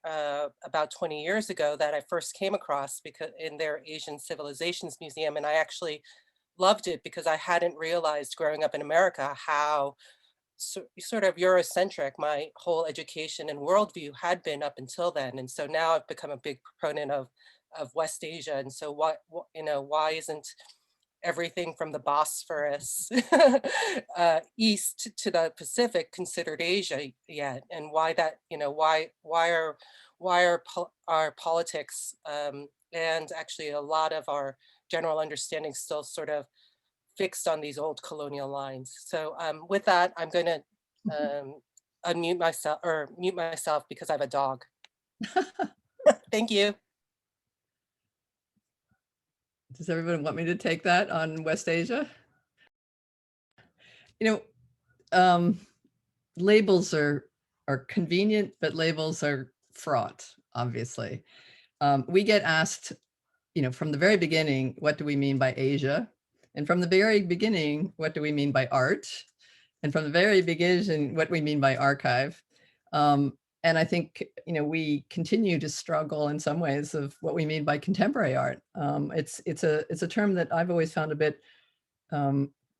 about 20 years ago that I first came across because in their Asian Civilizations Museum, and I actually loved it because I hadn't realized growing up in America how sort of Eurocentric my whole education and worldview had been up until then. And so now I've become a big proponent of West Asia. And so why isn't everything from the Bosphorus east to the Pacific considered Asia yet? And why that, why are our politics and actually a lot of our general understanding still sort of fixed on these old colonial lines? So with that, I'm going to unmute myself or mute myself because I have a dog. Thank you. Does everyone want me to take that on West Asia? Labels are convenient, but labels are fraught, obviously. We get asked, from the very beginning, what do we mean by Asia? And from the very beginning, what do we mean by art? And from the very beginning, what we mean by archive. And I think, we continue to struggle in some ways of what we mean by contemporary art. It's a term that I've always found a bit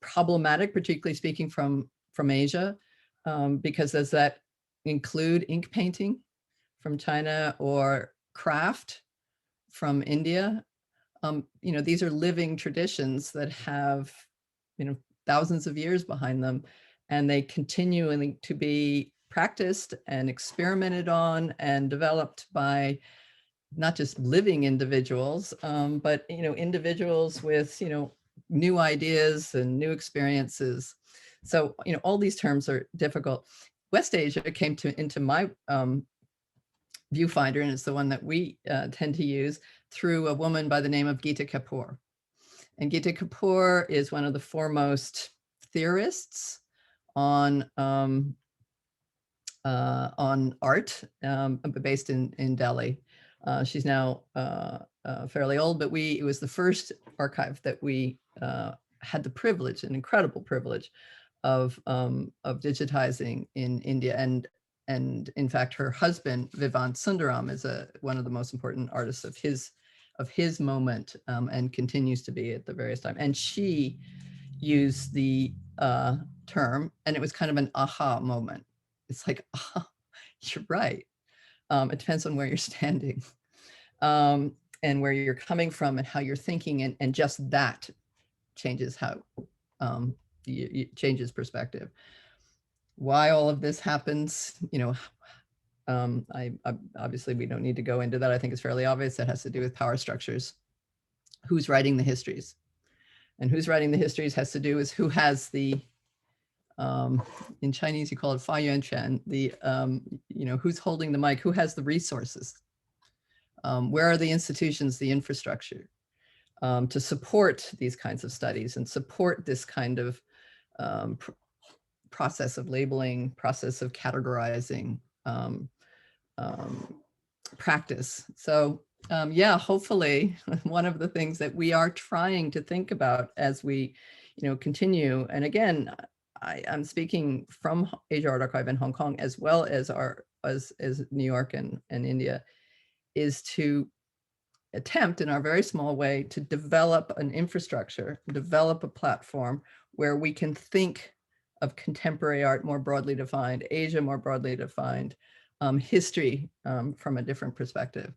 problematic, particularly speaking from Asia, because does that include ink painting from China or craft from India? These are living traditions that have, thousands of years behind them, and they continue to be practiced and experimented on and developed by not just living individuals, but, individuals with, new ideas and new experiences. So, all these terms are difficult. West Asia came into my viewfinder, and it's the one that we tend to use, through a woman by the name of Gita Kapoor. And Gita Kapoor is one of the foremost theorists on art, based in Delhi. She's now fairly old, but it was the first archive that we had the privilege, an incredible privilege, of digitizing in India. And in fact, her husband Vivant Sundaram is one of the most important artists of his moment, and continues to be at the various time. And she used the term, and it was kind of an aha moment. It's like, oh, you're right. It depends on where you're standing, and where you're coming from and how you're thinking, and just that changes how changes perspective. Why all of this happens, I obviously we don't need to go into that. I think it's fairly obvious. That has to do with power structures. Who's writing the histories, and who's writing the histories has to do with who has the in Chinese you call it fa yuan quan, the who's holding the mic, who has the resources, where are the institutions, the infrastructure to support these kinds of studies and support this kind of process of labeling, process of categorizing, practice. So yeah, hopefully one of the things that we are trying to think about as we continue, and again, I'm speaking from Asia Art Archive in Hong Kong as well as as New York and India, is to attempt in our very small way to develop an infrastructure, develop a platform where we can think of contemporary art more broadly defined, Asia more broadly defined, history from a different perspective.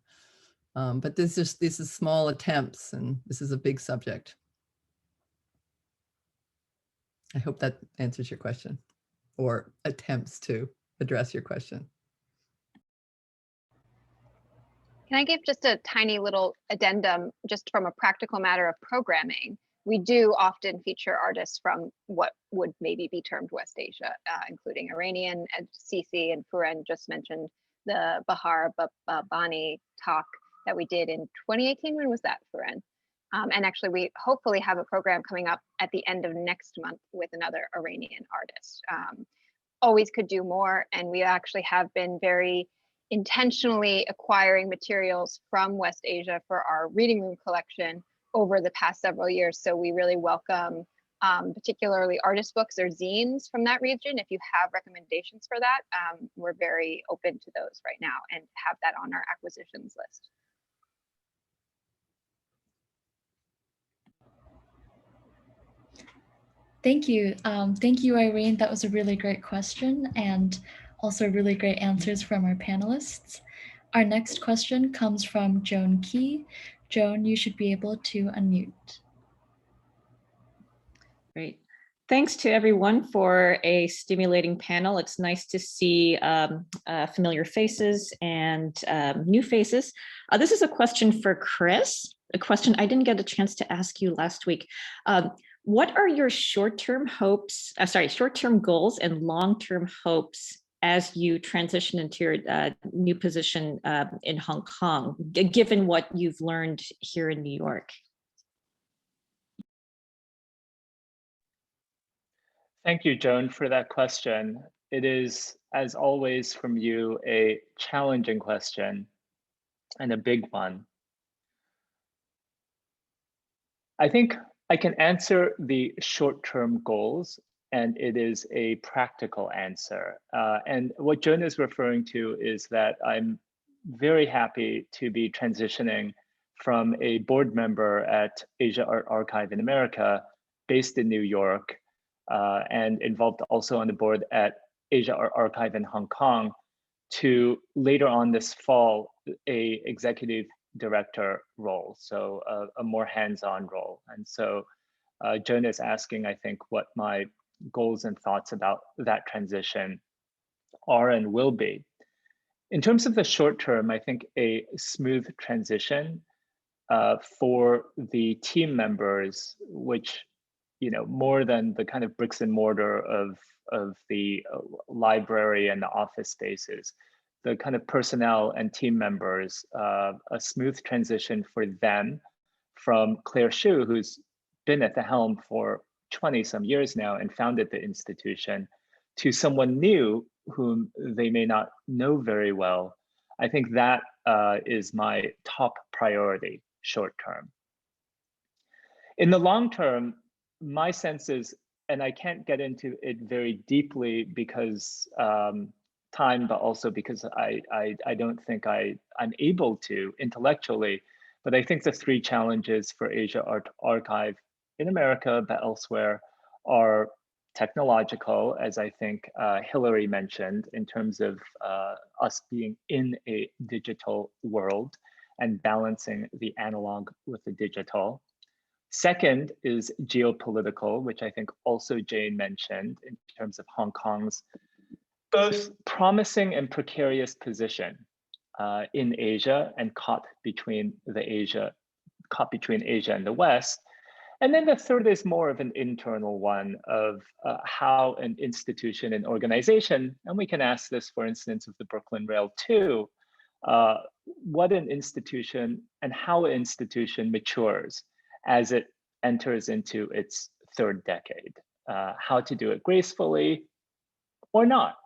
But this is small attempts, and this is a big subject. I hope that answers your question, or attempts to address your question. Can I give just a tiny little addendum, just from a practical matter of programming? We do often feature artists from what would maybe be termed West Asia, including Iranian, and Cici and Furen just mentioned the Bahar Bani talk that we did in 2018. When was that, Furen? And actually, we hopefully have a program coming up at the end of next month with another Iranian artist. Always could do more, and we actually have been very intentionally acquiring materials from West Asia for our reading room collection over the past several years. So we really welcome particularly artist books or zines from that region. If you have recommendations for that, we're very open to those right now and have that on our acquisitions list. Thank you. Thank you, Irene. That was a really great question, and also really great answers from our panelists. Our next question comes from Joan Key. Joan, you should be able to unmute. Great. Thanks to everyone for a stimulating panel. It's nice to see familiar faces and new faces. This is a question for Chris, a question I didn't get a chance to ask you last week. What are your short-term hopes, short-term goals and long-term hopes as you transition into your new position in Hong Kong, given what you've learned here in New York? Thank you, Joan, for that question. It is, as always from you, a challenging question and a big one. I think I can answer the short-term goals, and it is a practical answer. And what Joan is referring to is that I'm very happy to be transitioning from a board member at Asia Art Archive in America, based in New York, and involved also on the board at Asia Art Archive in Hong Kong, to later on this fall, a executive director role, so a more hands-on role. And so Joan is asking, I think, what my goals and thoughts about that transition are and will be. In terms of the short term, I think a smooth transition for the team members, which more than the kind of bricks and mortar of the library and the office spaces, the kind of personnel and team members, a smooth transition for them from Claire Hsu, who's been at the helm for 20 some years now and founded the institution, to someone new whom they may not know very well. I think that is my top priority short term. In the long term, my sense is, and I can't get into it very deeply because time, but also because I don't think I'm able to intellectually, but I think the three challenges for Asia Art Archive in America, but elsewhere, are technological, as I think Hilary mentioned, in terms of us being in a digital world and balancing the analog with the digital. Second is geopolitical, which I think also Jane mentioned in terms of Hong Kong's both promising and precarious position in Asia and caught between Asia and the West. And then the third is more of an internal one of how an institution and organization, and we can ask this, for instance, of the Brooklyn Rail too, what an institution and how an institution matures as it enters into its third decade, how to do it gracefully or not,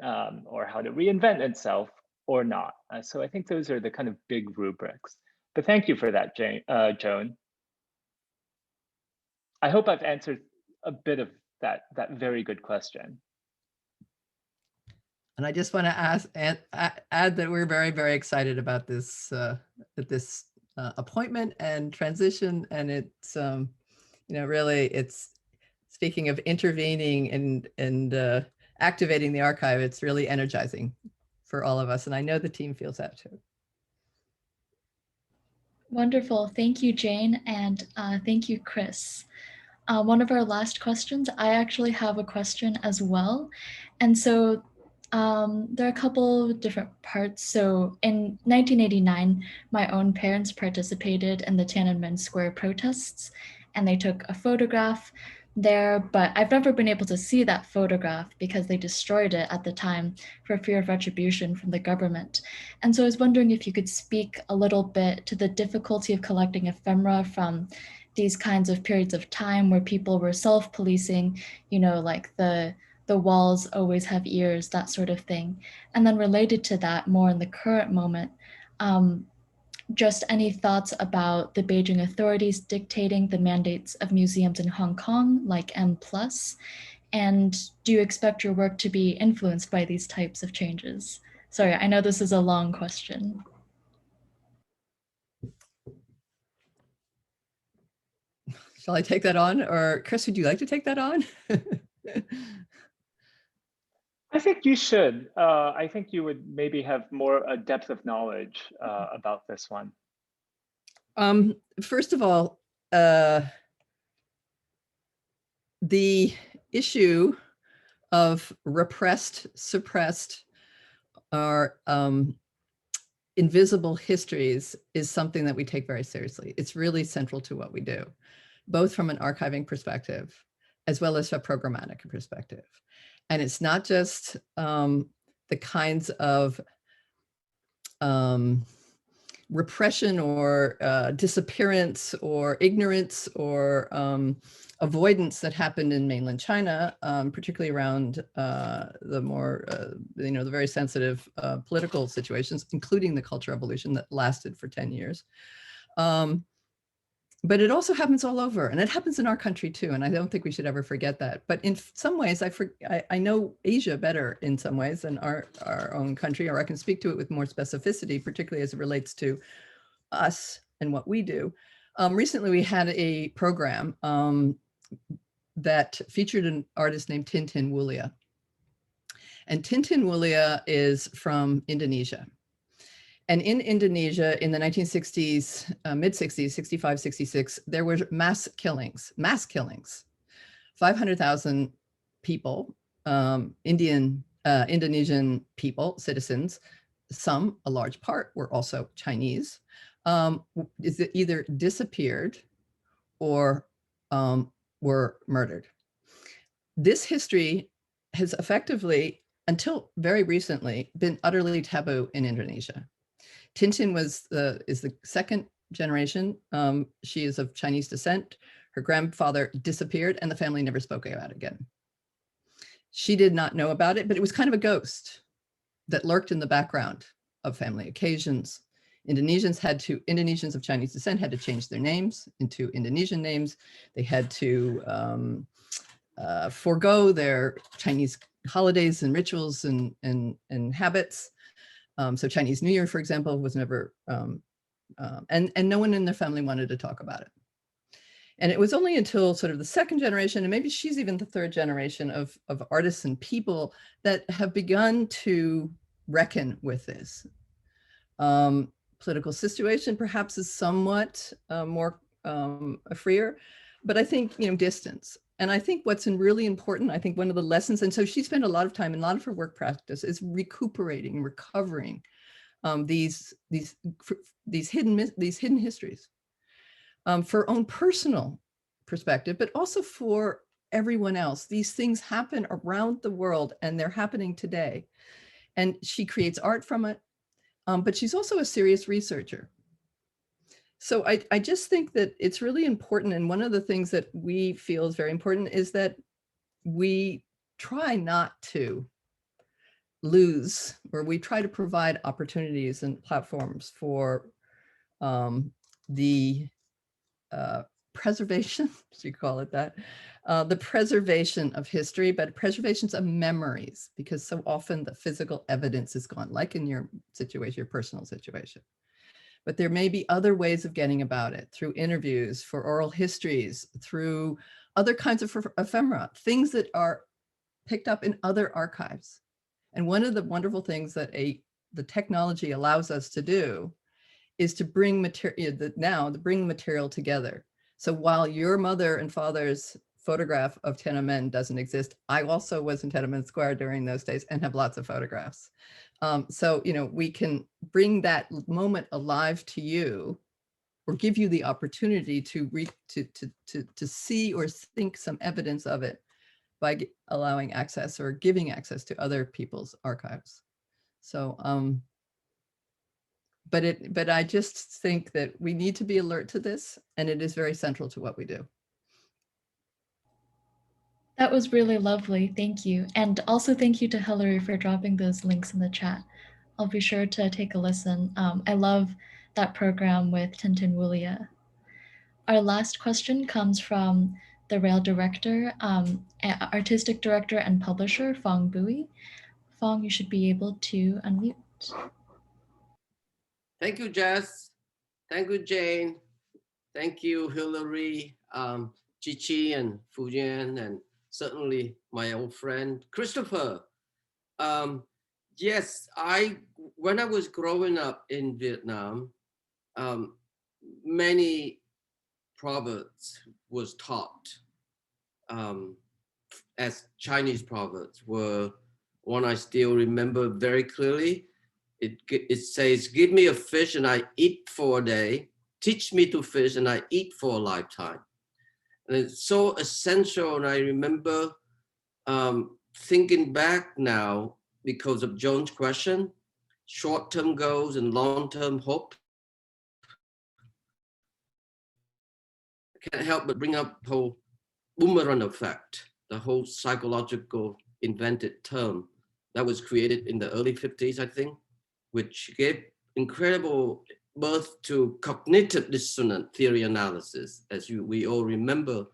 or how to reinvent itself or not. So I think those are the kind of big rubrics. But thank you for that, Joan. I hope I've answered a bit of that very good question. And I just want to add that we're very, very excited about this appointment and transition. And it's, really, it's speaking of intervening and activating the archive, it's really energizing for all of us. And I know the team feels that too. Wonderful. Thank you, Jane. And thank you, Chris. One of our last questions, I actually have a question as well. And so there are a couple different parts. So in 1989, my own parents participated in the Tiananmen Square protests, and they took a photograph there, but I've never been able to see that photograph because they destroyed it at the time for fear of retribution from the government. And so I was wondering if you could speak a little bit to the difficulty of collecting ephemera from these kinds of periods of time where people were self-policing, like the walls always have ears, that sort of thing. And then related to that, more in the current moment, just any thoughts about the Beijing authorities dictating the mandates of museums in Hong Kong, like M+? And do you expect your work to be influenced by these types of changes? Sorry, I know this is a long question. Shall I take that on? Or Chris, would you like to take that on? I think you should. I think you would maybe have more depth of knowledge about this one. First of all, the issue of repressed, suppressed, or invisible histories is something that we take very seriously. It's really central to what we do, both from an archiving perspective, as well as a programmatic perspective. And it's not just the kinds of repression or disappearance or ignorance or avoidance that happened in mainland China, particularly around the more, the very sensitive political situations, including the Cultural Revolution that lasted for 10 years. But it also happens all over, and it happens in our country too. And I don't think we should ever forget that. But in some ways, I know Asia better in some ways than our own country, or I can speak to it with more specificity, particularly as it relates to us and what we do. Recently, we had a program that featured an artist named Tintin Wulia. And Tintin Wulia is from Indonesia. And in Indonesia in the 1960s, mid-60s, 65, 66, there were mass killings, 500,000 people, Indonesian people, citizens, some, a large part, were also Chinese, either disappeared or were murdered. This history has effectively, until very recently, been utterly taboo in Indonesia. Tintin is the second generation. She is of Chinese descent. Her grandfather disappeared and the family never spoke about it again. She did not know about it, but it was kind of a ghost that lurked in the background of family occasions. Indonesians of Chinese descent had to change their names into Indonesian names. They had to forego their Chinese holidays and rituals and habits. So Chinese New Year, for example, was never, and no one in their family wanted to talk about it. And it was only until sort of the second generation, and maybe she's even the third generation of artists and people that have begun to reckon with this. Political situation perhaps is somewhat more freer, but I think, distance. And I think what's really important, I think one of the lessons, and so she spent a lot of time in a lot of her work practice is recuperating, recovering these hidden histories for her own personal perspective, but also for everyone else. These things happen around the world and they're happening today. And she creates art from it, but she's also a serious researcher. So I just think that it's really important. And one of the things that we feel is very important is that we try not to lose, or we try to provide opportunities and platforms for the preservation, as you call it that, the preservation of history, but preservations of memories, because so often the physical evidence is gone, like in your situation, your personal situation. But there may be other ways of getting about it, through interviews, for oral histories, through other kinds of ephemera, things that are picked up in other archives. And one of the wonderful things that the technology allows us to do is to bring material together. So while your mother and father's photograph of Tiananmen doesn't exist, I also was in Tiananmen Square during those days and have lots of photographs. So, we can bring that moment alive to you, or give you the opportunity to see or think some evidence of it by allowing access or giving access to other people's archives. So, but I just think that we need to be alert to this, and it is very central to what we do. That was really lovely, thank you. And also thank you to Hilary for dropping those links in the chat. I'll be sure to take a listen. I love that program with Tintin Wulia. Our last question comes from the Rail director, artistic director and publisher, Fong Bui. Fong, you should be able to unmute. Thank you, Jess. Thank you, Jane. Thank you, Hilary, Cici and Furen, and certainly my old friend, Christopher. Yes, when I was growing up in Vietnam, many proverbs was taught as Chinese proverbs were one I still remember very clearly. It says, give me a fish and I eat for a day, teach me to fish and I eat for a lifetime. And it's so essential. And I remember thinking back now, because of Joan's question, short-term goals and long-term hope. I can't help but bring up the whole boomerang effect, the whole psychological invented term that was created in the early 50s, I think, which gave incredible birth to cognitive dissonant theory analysis, as we all remember.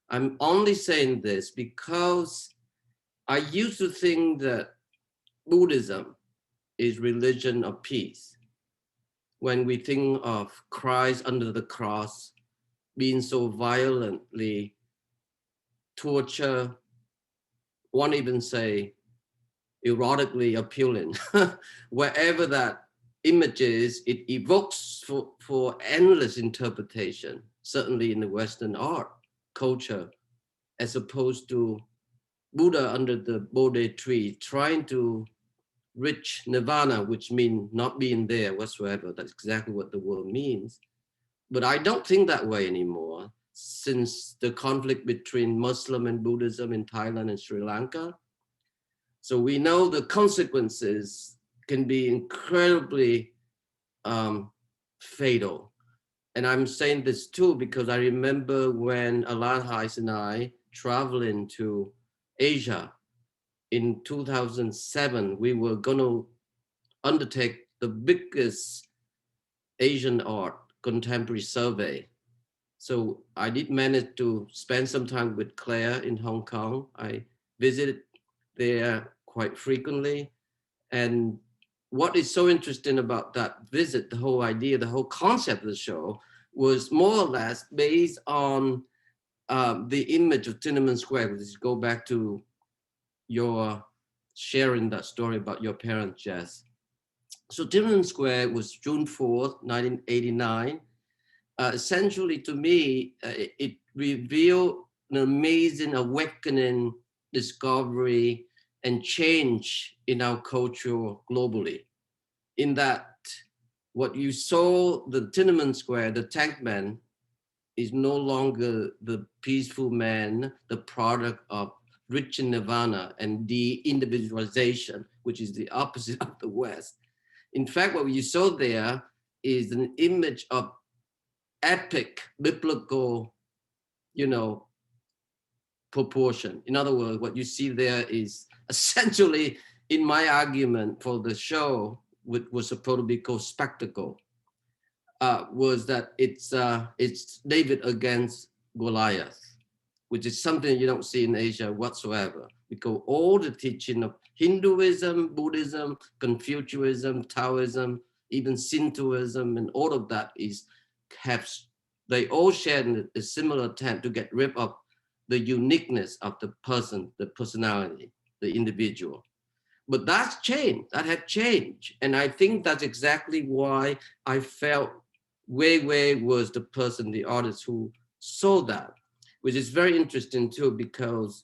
I'm only saying this because I used to think that Buddhism is religion of peace. When we think of Christ under the cross being so violently tortured, one even say erotically appealing, wherever that image is, it evokes for endless interpretation, certainly in the Western art culture, as opposed to Buddha under the Bodhi tree trying to reach nirvana, which means not being there whatsoever. That's exactly what the word means. But I don't think that way anymore. since the conflict between Muslim and Buddhism in Thailand and Sri Lanka. So we know the consequences can be incredibly fatal. And I'm saying this too because I remember when Alan Heiss and I traveling to Asia in 2007, we were going to undertake the biggest Asian art contemporary survey. So I did manage to spend some time with Claire in Hong Kong. I visited there quite frequently. And what is so interesting about that visit, the whole idea, the whole concept of the show was more or less based on the image of Tiananmen Square. Let's go back to your sharing that story about your parents, Jess. So Tiananmen Square was June 4th, 1989. Essentially, to me, it revealed an amazing awakening, discovery, and change in our culture globally. In that, what you saw, the Tiananmen Square, the tank man, is no longer the peaceful man, the product of rich nirvana and de-individualization, which is the opposite of the West. In fact, what you saw there is an image of epic biblical, proportion. In other words, what you see there is essentially, in my argument for the show, which was supposed to be called spectacle, was that it's David against Goliath, which is something you don't see in Asia whatsoever, because all the teaching of Hinduism, Buddhism, Confucianism, Taoism, even Shintoism, and all of that they all share a similar attempt to get rid of the uniqueness of the person, the personality, the individual. But that's changed, that had changed. And I think that's exactly why I felt Wei was the person, the artist who saw that, which is very interesting too, because,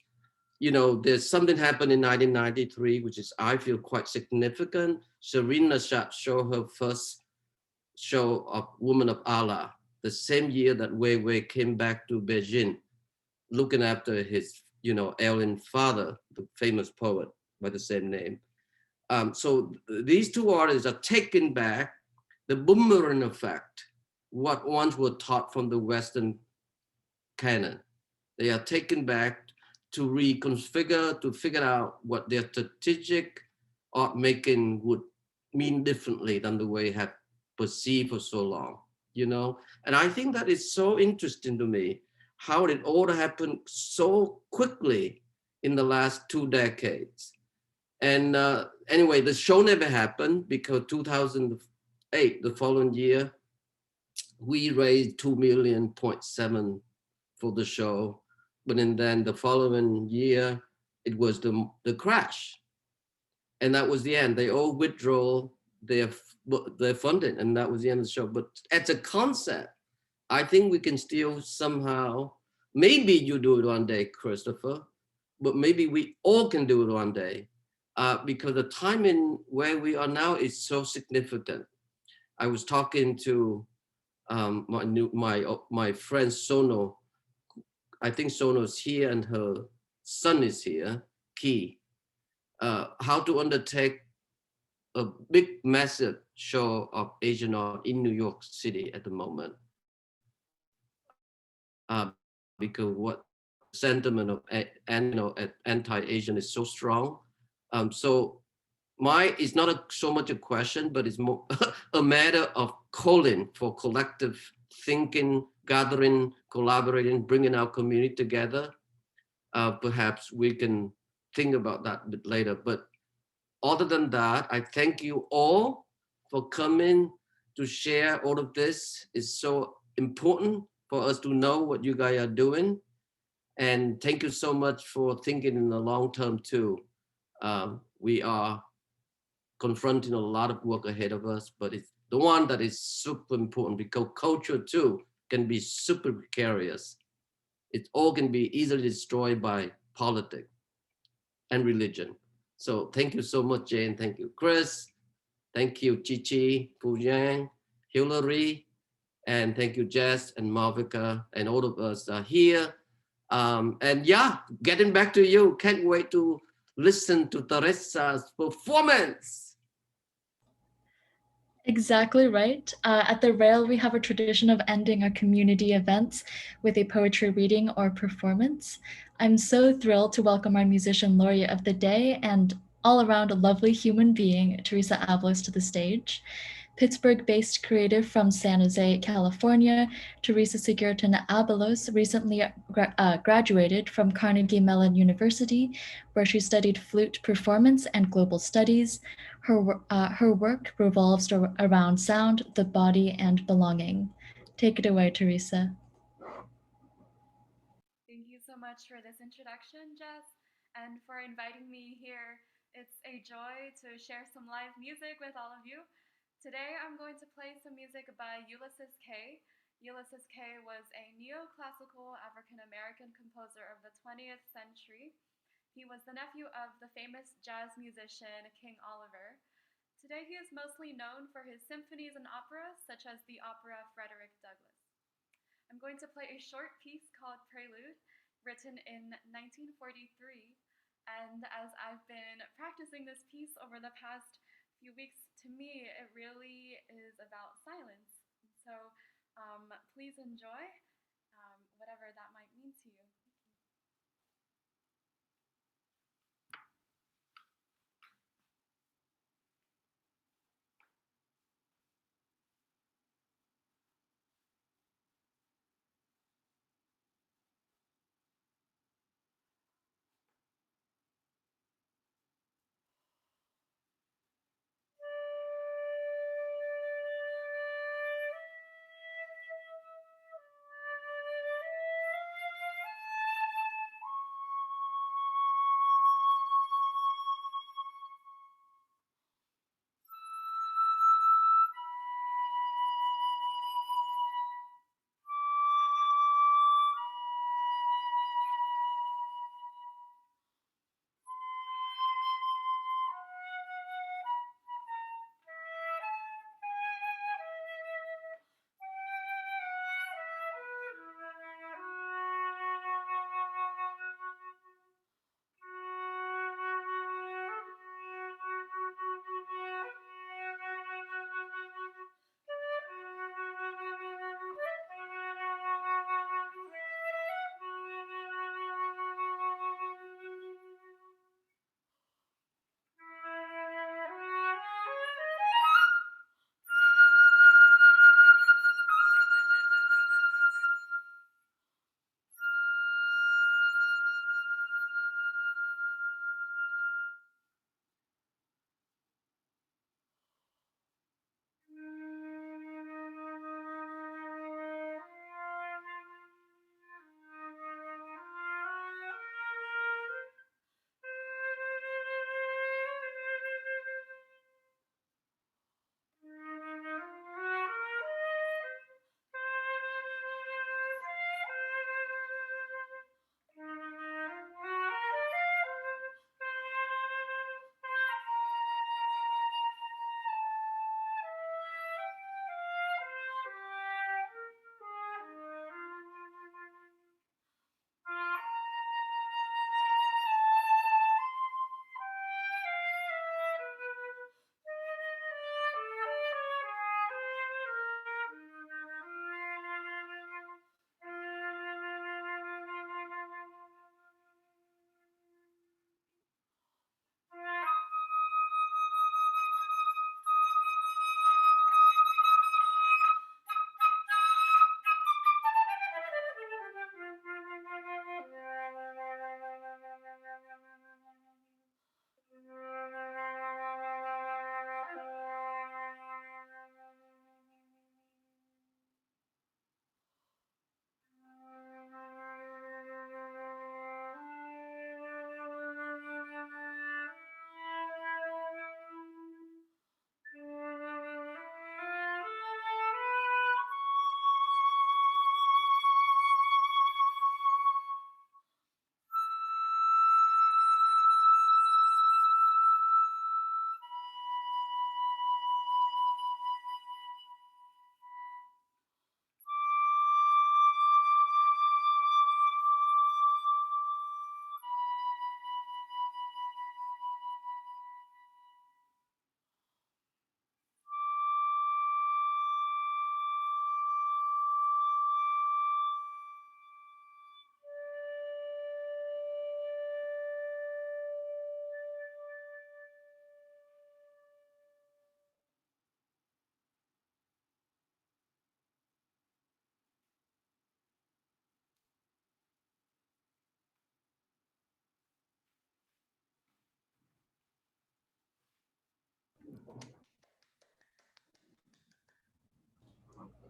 there's something happened in 1993, which is, I feel, quite significant. Serena Sharp showed her first show of Woman of Allah, the same year that Wei came back to Beijing, looking after his, ailing father, the famous poet by the same name. So these two artists are taken back, the boomerang effect, what once were taught from the Western canon. They are taken back to reconfigure, to figure out what their strategic art making would mean differently than the way it had perceived for so long, And I think that is so interesting to me, how it all happened so quickly in the last 2 decades. And anyway, the show never happened because 2008, the following year, we raised 2.7 million for the show. But then the following year, it was the crash. And that was the end. They all withdraw their funding, and that was the end of the show. But as a concept, I think we can still somehow, maybe you do it one day, Christopher, but maybe we all can do it one day, because the timing where we are now is so significant. I was talking to my friend Sono. I think Sono's here and her son is here, Key. How to undertake a big, massive show of Asian art in New York City at the moment. Because what sentiment of anti-Asian is so strong. So it's not so much a question, but it's more a matter of calling for collective thinking, gathering, collaborating, bringing our community together. Perhaps we can think about that a bit later. But other than that, I thank you all for coming to share all of this. It's so important for us to know what you guys are doing. And thank you so much for thinking in the long term too. We are confronting a lot of work ahead of us, but it's the one that is super important because culture too can be super precarious. It all can be easily destroyed by politics and religion. So thank you so much, Jane. Thank you, Chris. Thank you, Cici, Furen, Hilary, And thank you, Jess and Malvika, and all of us are here. And yeah, getting back to you. Can't wait to listen to Theresa's performance. Exactly right. At the Rail, we have a tradition of ending our community events with a poetry reading or performance. I'm so thrilled to welcome our musician laureate of the day and all around a lovely human being, Theresa Abalos, to the stage. Pittsburgh-based creative from San Jose, California, Theresa Abalos recently graduated from Carnegie Mellon University, where she studied flute performance and global studies. Her work revolves around sound, the body, and belonging. Take it away, Theresa. Thank you so much for this introduction, Jess, and for inviting me here. It's a joy to share some live music with all of you. Today I'm going to play some music by Ulysses Kay. Ulysses Kay was a neoclassical African-American composer of the 20th century. He was the nephew of the famous jazz musician King Oliver. Today he is mostly known for his symphonies and operas, such as the opera Frederick Douglass. I'm going to play a short piece called Prelude, written in 1943. And as I've been practicing this piece over the past few weeks, to me, it really is about silence. So please enjoy whatever that might mean to you.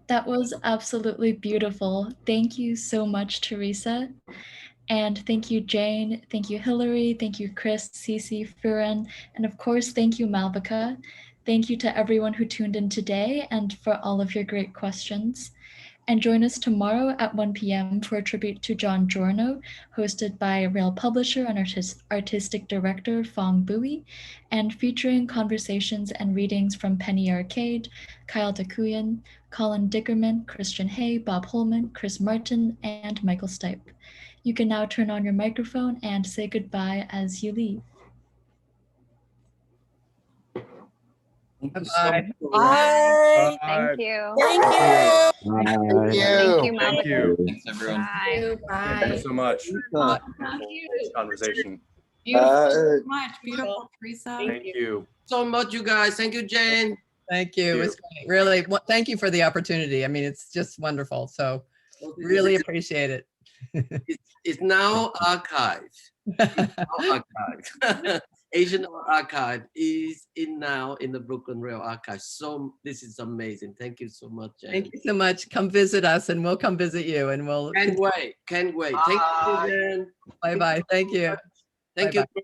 That was absolutely beautiful. Thank you so much, Theresa. And thank you, Jane. Thank you, Hilary. Thank you, Chris, Cici, Furen. And of course, thank you, Malvika. Thank you to everyone who tuned in today and for all of your great questions. And join us tomorrow at 1 p.m. for a tribute to John Giorno, hosted by Rail publisher and artistic director Fong Bui, and featuring conversations and readings from Penny Arcade, Kyle Takuyan, Colin Dickerman, Christian Hay, Bob Holman, Chris Martin, and Michael Stipe. You can now turn on your microphone and say goodbye as you leave. Bye-bye. Bye. Thank you. Thank you. Bye. Thank you, Malvika. Thank you. Thanks, everyone. Bye. Thank you so much. Thank you. Nice conversation. Beautiful. So much. Beautiful, Theresa. Thank you. So much, you guys. Thank you, Jane. Thank you. It was great. Really, thank you for the opportunity. I mean, it's just wonderful. So really appreciate it. It's now archived. It's now archived. Asian Archive is now in the Brooklyn Rail Archive. So this is amazing. Thank you so much, Jane. Thank you so much. Come visit us and we'll come visit you and we'll. Can't wait. Can't wait. Thank you, Jane. Bye-bye. Thank you. Thank Bye-bye. you.